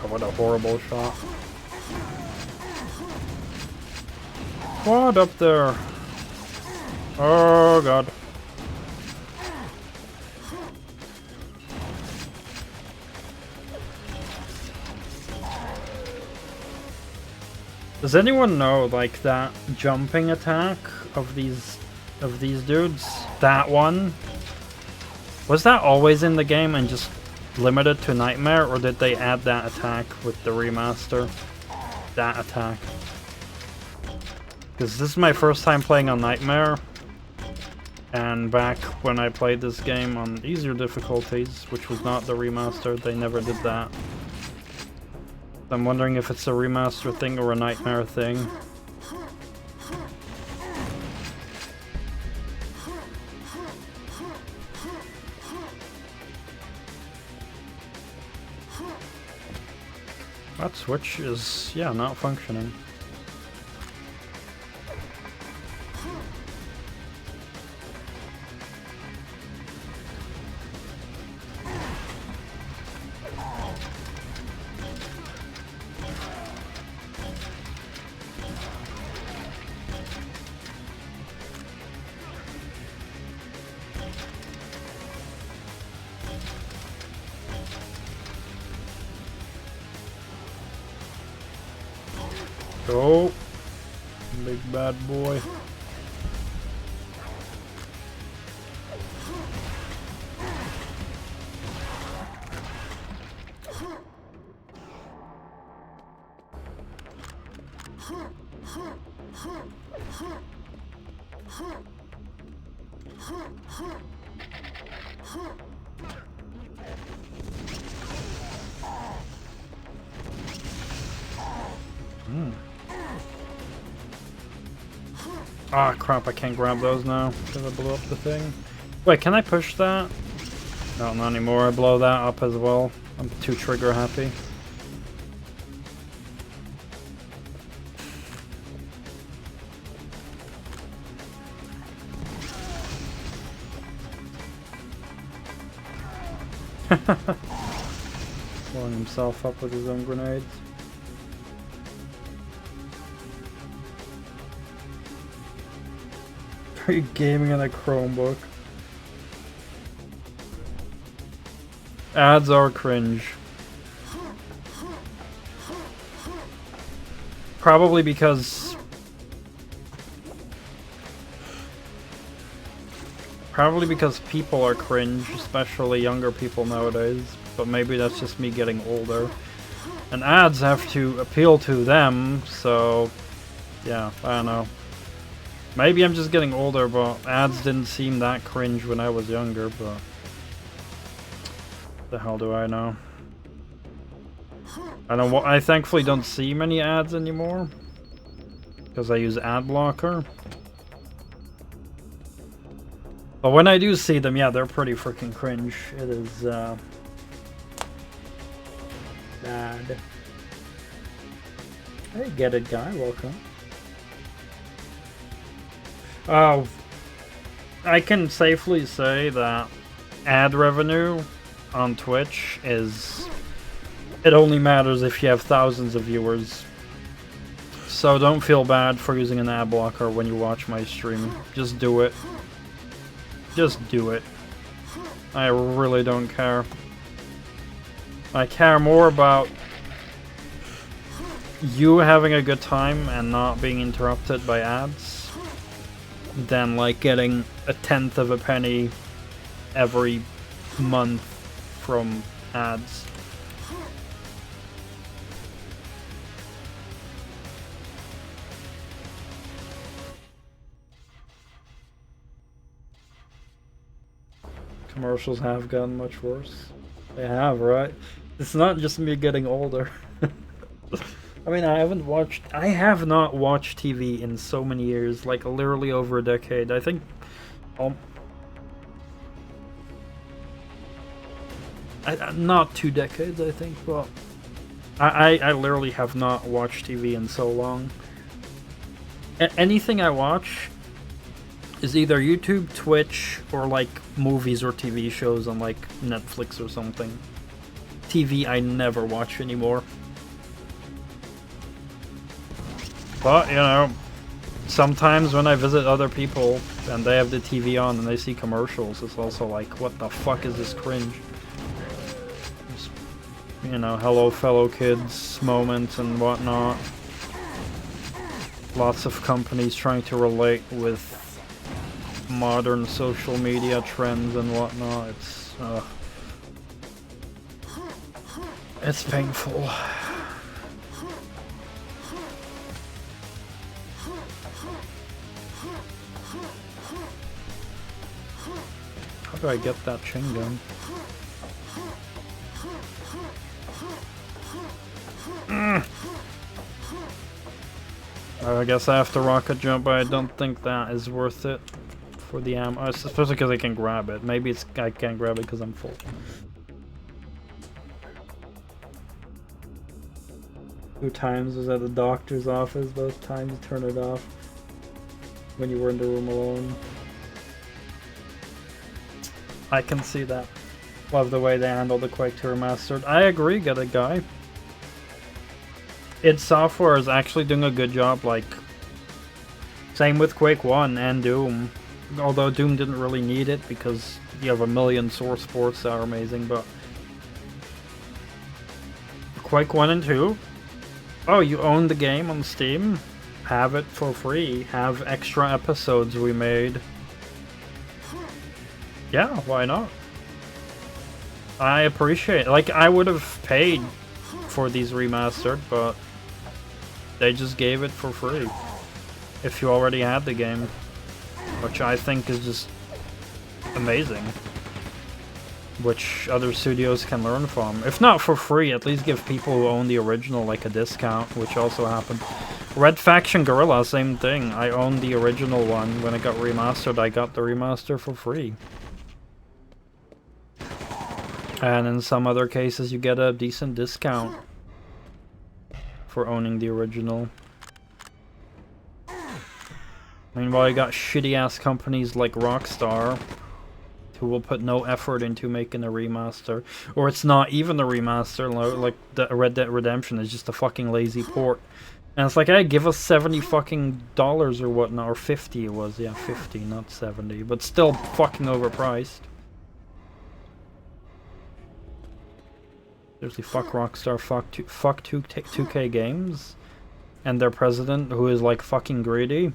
What a horrible shot. What up there? Oh god. Does anyone know, like, that jumping attack of these of these dudes. That one. Was that always in the game and just limited to Nightmare, or did they add that attack with the remaster? That attack. Because this is my first time playing on Nightmare. And back when I played this game on easier difficulties, which was not the remaster, they never did that. I'm wondering if it's a remaster thing or a Nightmare thing. That switch is, yeah, not functioning. Go, big bad boy. Ah, crap, I can't grab those now because I blew up the thing. Wait, can I push that? No, not anymore. I blow that up as well. I'm too trigger happy. Blowing himself up with his own grenades. Are you gaming on a Chromebook? Ads are cringe. Probably because... people are cringe, especially younger people nowadays. But maybe that's just me getting older. And ads have to appeal to them, so... yeah, I don't know. Maybe I'm just getting older, but ads didn't seem that cringe when I was younger, but... the hell do I know? I thankfully don't see many ads anymore. Because I use ad blocker. But when I do see them, yeah, they're pretty freaking cringe. It is, bad. Hey, get it, guy. Welcome. I can safely say that ad revenue on Twitch is... it only matters if you have thousands of viewers. So don't feel bad for using an ad blocker when you watch my stream. Just do it. Just do it. I really don't care. I care more about you having a good time and not being interrupted by ads than like getting a tenth of a penny every month from ads. Commercials have gotten much worse. They have, right? It's not just me getting older. I mean, I have not watched TV in so many years, like literally over a decade. I think, not 2 decades, I think, but I literally have not watched TV in so long. Anything I watch is either YouTube, Twitch, or like movies or TV shows on like Netflix or something. TV I never watch anymore. But, you know, sometimes when I visit other people and they have the TV on and they see commercials, it's also like, what the fuck is this cringe? Just, you know, hello fellow kids moments and whatnot. Lots of companies trying to relate with modern social media trends and whatnot. It's painful. How do I get that chain gun? I guess I have to rocket jump, but I don't think that is worth it for the ammo, especially because I can grab it. Maybe I can't grab it because I'm full. 2 times was at the doctor's office, both times turn it off when you were in the room alone. I can see that. Love the way they handle the Quake 2 Remastered. I agree, get it, guy. Id Software is actually doing a good job, like, same with Quake 1 and Doom. Although Doom didn't really need it because you have a million source ports that are amazing, but Quake 1 and 2? Oh, you own the game on Steam? Have it for free. Have extra episodes we made. Yeah, why not? I appreciate it. Like, I would have paid for these remastered, but they just gave it for free. If you already had the game. Which I think is just amazing. Which other studios can learn from. If not for free, at least give people who own the original like a discount, which also happened. Red Faction Guerrilla, same thing. I owned the original one. When it got remastered, I got the remaster for free. And in some other cases, you get a decent discount for owning the original. Meanwhile, you got shitty-ass companies like Rockstar who will put no effort into making a remaster. Or it's not even a remaster, like the Red Dead Redemption is just a fucking lazy port. And it's like, hey, give us $70 fucking or whatnot, or 50 it was, yeah, 50, not 70, but still fucking overpriced. Seriously, fuck Rockstar, fuck 2K Games, and their president, who is like fucking greedy.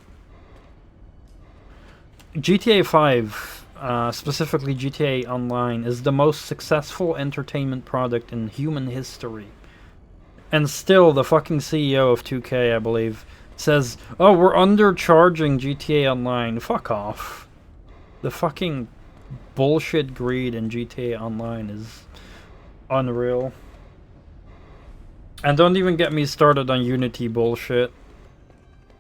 GTA 5, specifically GTA Online, is the most successful entertainment product in human history. And still, the fucking CEO of 2K, I believe, says, oh, we're undercharging GTA Online. Fuck off. The fucking bullshit greed in GTA Online is unreal. And don't even get me started on Unity bullshit.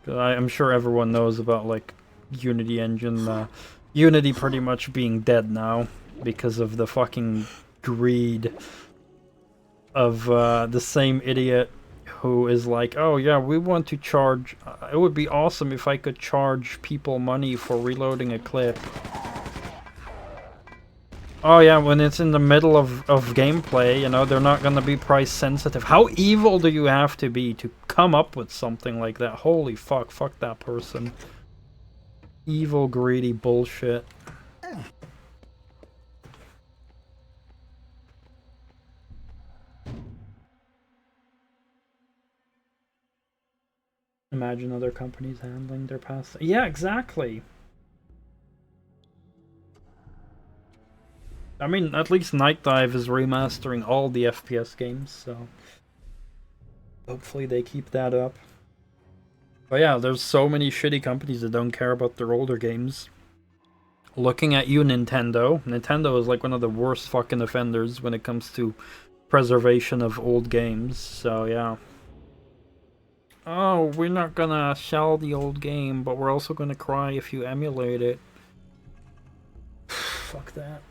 I'm sure everyone knows about, like, Unity engine. Unity pretty much being dead now because of the fucking greed of the same idiot who is like, oh yeah, we want to charge, it would be awesome if I could charge people money for reloading a clip. Oh yeah, when it's in the middle of gameplay, you know, they're not gonna be price sensitive. How evil do you have to be to come up with something like that? Holy fuck, fuck that person. Evil, greedy bullshit. Imagine other companies handling their past. Yeah, exactly. I mean, at least Night Dive is remastering all the FPS games, so hopefully they keep that up. But yeah, there's so many shitty companies that don't care about their older games. Looking at you, Nintendo. Nintendo is like one of the worst fucking offenders when it comes to preservation of old games, so yeah. Oh, we're not gonna sell the old game, but we're also gonna cry if you emulate it. Fuck that.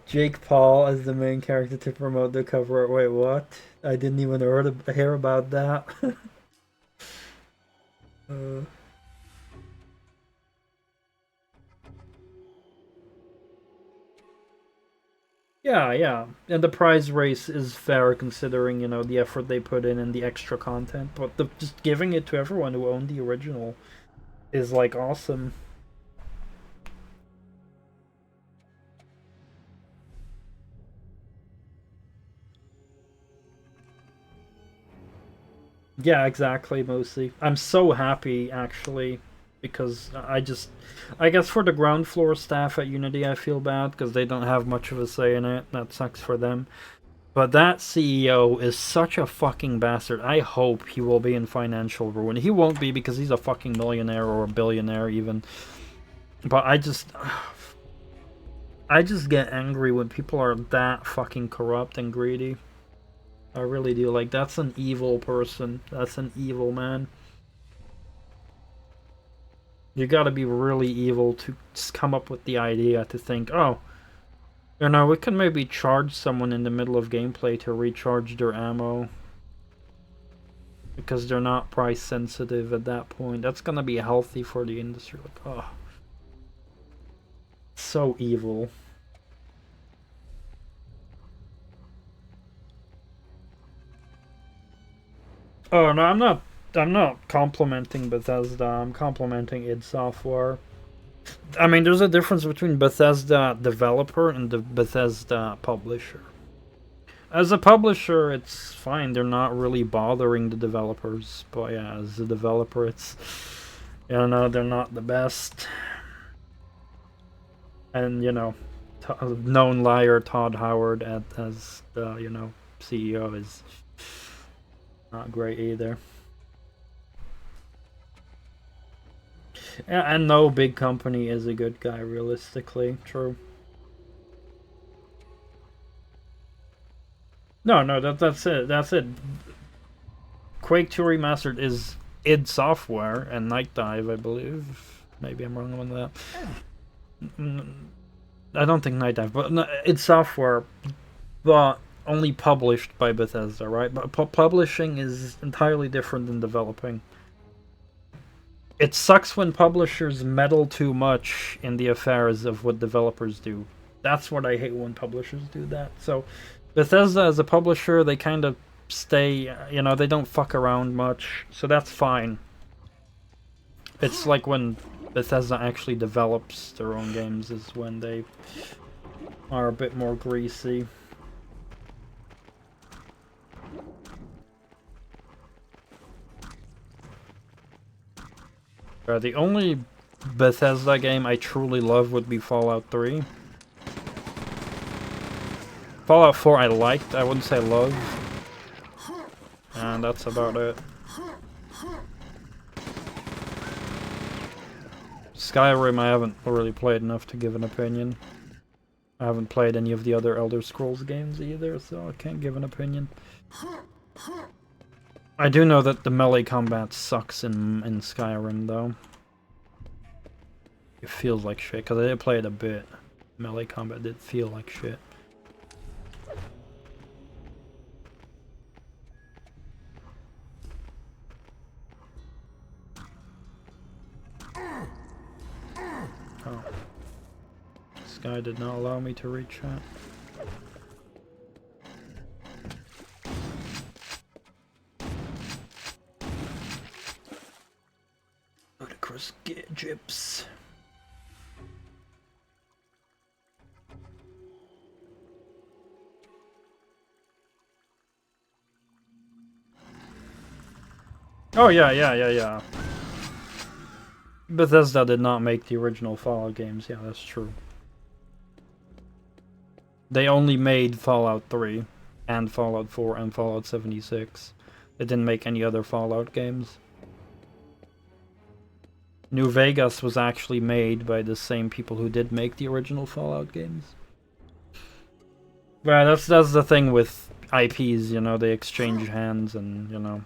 Jake Paul as the main character to promote the cover art. Wait, what? I didn't even hear about that. Yeah. And the prize race is fair considering, you know, the effort they put in and the extra content. But just giving it to everyone who owned the original is, like, awesome. Yeah, exactly, mostly. I'm so happy, actually, because I guess for the ground floor staff at Unity, I feel bad because they don't have much of a say in it. That sucks for them. But that CEO is such a fucking bastard. I hope he will be in financial ruin. He won't be because he's a fucking millionaire or a billionaire even. But I just get angry when people are that fucking corrupt and greedy. I really do. Like, that's an evil person. That's an evil man. You gotta be really evil to just come up with the idea to think, oh, you know, we can maybe charge someone in the middle of gameplay to recharge their ammo. Because they're not price sensitive at that point. That's gonna be healthy for the industry. Like, oh. So evil. Oh no, I'm not complimenting Bethesda, I'm complimenting id Software. I mean, there's a difference between Bethesda developer and the Bethesda publisher. As a publisher, it's fine. They're not really bothering the developers. But yeah, as a developer, it's... You know, they're not the best. And, you know, known liar Todd Howard as the, you know, CEO is not great either. Yeah, and no big company is a good guy, realistically. True. No, that's it. That's it. Quake 2 Remastered is id Software and Night Dive, I believe. Maybe I'm wrong on that. I don't think Night Dive, but no, id Software, but only published by Bethesda, right? But publishing is entirely different than developing. It sucks when publishers meddle too much in the affairs of what developers do. That's what I hate, when publishers do that. So Bethesda as a publisher, they kind of stay, you know, they don't fuck around much, so that's fine. It's like when Bethesda actually develops their own games is when they are a bit more greasy. The only Bethesda game I truly love would be Fallout 3. Fallout 4 I liked, I wouldn't say love. And that's about it. Skyrim I haven't really played enough to give an opinion. I haven't played any of the other Elder Scrolls games either, so I can't give an opinion. I do know that the melee combat sucks in Skyrim, though. It feels like shit, because I did play it a bit. Melee combat did feel like shit. Oh. This guy did not allow me to reach chat. Ludicrous gyps. Oh yeah. Bethesda did not make the original Fallout games, yeah, that's true. They only made Fallout 3, and Fallout 4, and Fallout 76. They didn't make any other Fallout games. New Vegas was actually made by the same people who did make the original Fallout games. Well, that's the thing with IPs, you know, they exchange hands and, you know.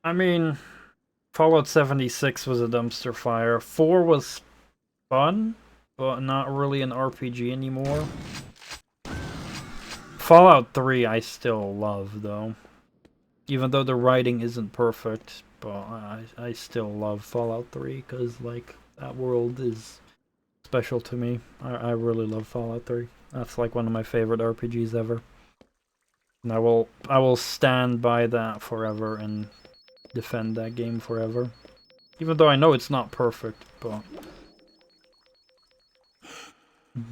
I mean, Fallout 76 was a dumpster fire. 4 was fun, but not really an RPG anymore. Fallout 3 I still love, though. Even though the writing isn't perfect, but I still love Fallout 3 because like that world is special to me. I really love Fallout 3. That's like one of my favorite RPGs ever. And I will stand by that forever and defend that game forever. Even though I know it's not perfect, but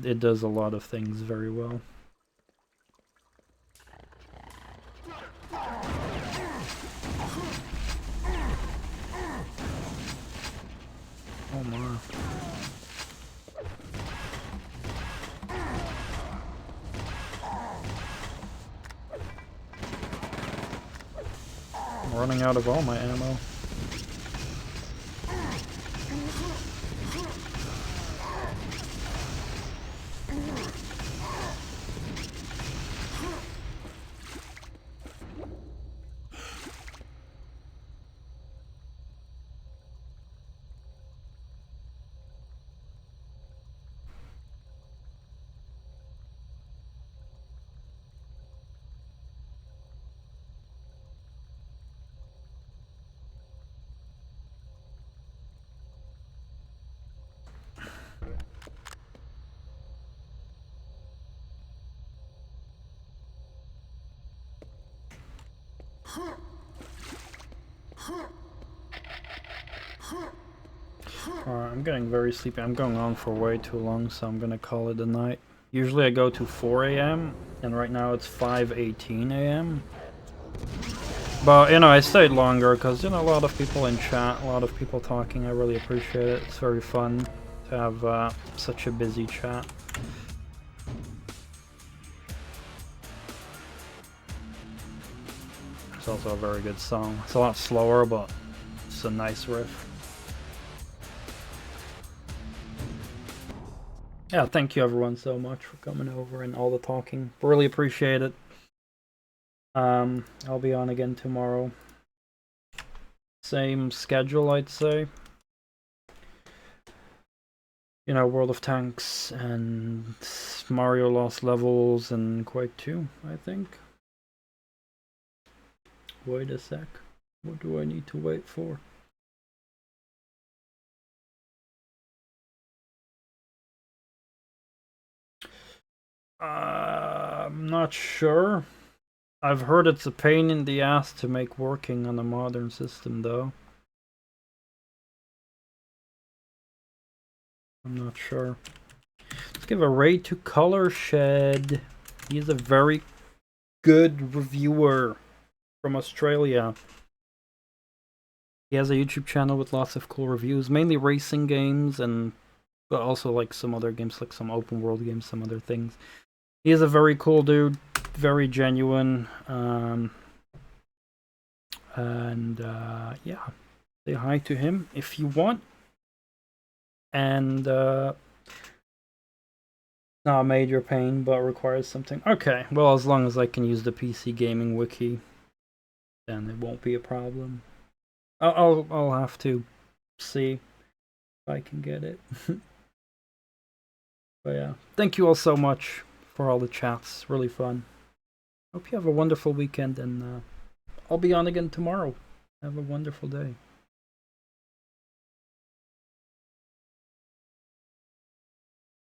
it does a lot of things very well. Oh my. I'm running out of all my ammo. Alright, I'm getting very sleepy. I'm going on for way too long, so I'm gonna call it a night. Usually I go to 4 a.m. and right now it's 5:18 a.m. But, you know, I stayed longer because, you know, a lot of people in chat, a lot of people talking. I really appreciate it. It's very fun to have such a busy chat. It's also a very good song. It's a lot slower, but it's a nice riff. Yeah, thank you everyone so much for coming over and all the talking. Really appreciate it. I'll be on again tomorrow. Same schedule, I'd say. You know, World of Tanks and Mario Lost Levels and Quake 2, I think. Wait a sec. What do I need to wait for? I'm not sure. I've heard it's a pain in the ass to make working on a modern system, though. I'm not sure. Let's give a raid to Color Shed. He's a very good reviewer from Australia. He has a YouTube channel with lots of cool reviews, mainly racing games, and but also like some other games, like some open world games, some other things. He is a very cool dude, very genuine, yeah, say hi to him if you want. And not a major pain, but requires something. Okay, well, as long as I can use the PC Gaming Wiki, then it won't be a problem. I'll have to see if I can get it. But yeah, thank you all so much for all the chats. Really fun. Hope you have a wonderful weekend, and I'll be on again tomorrow. Have a wonderful day.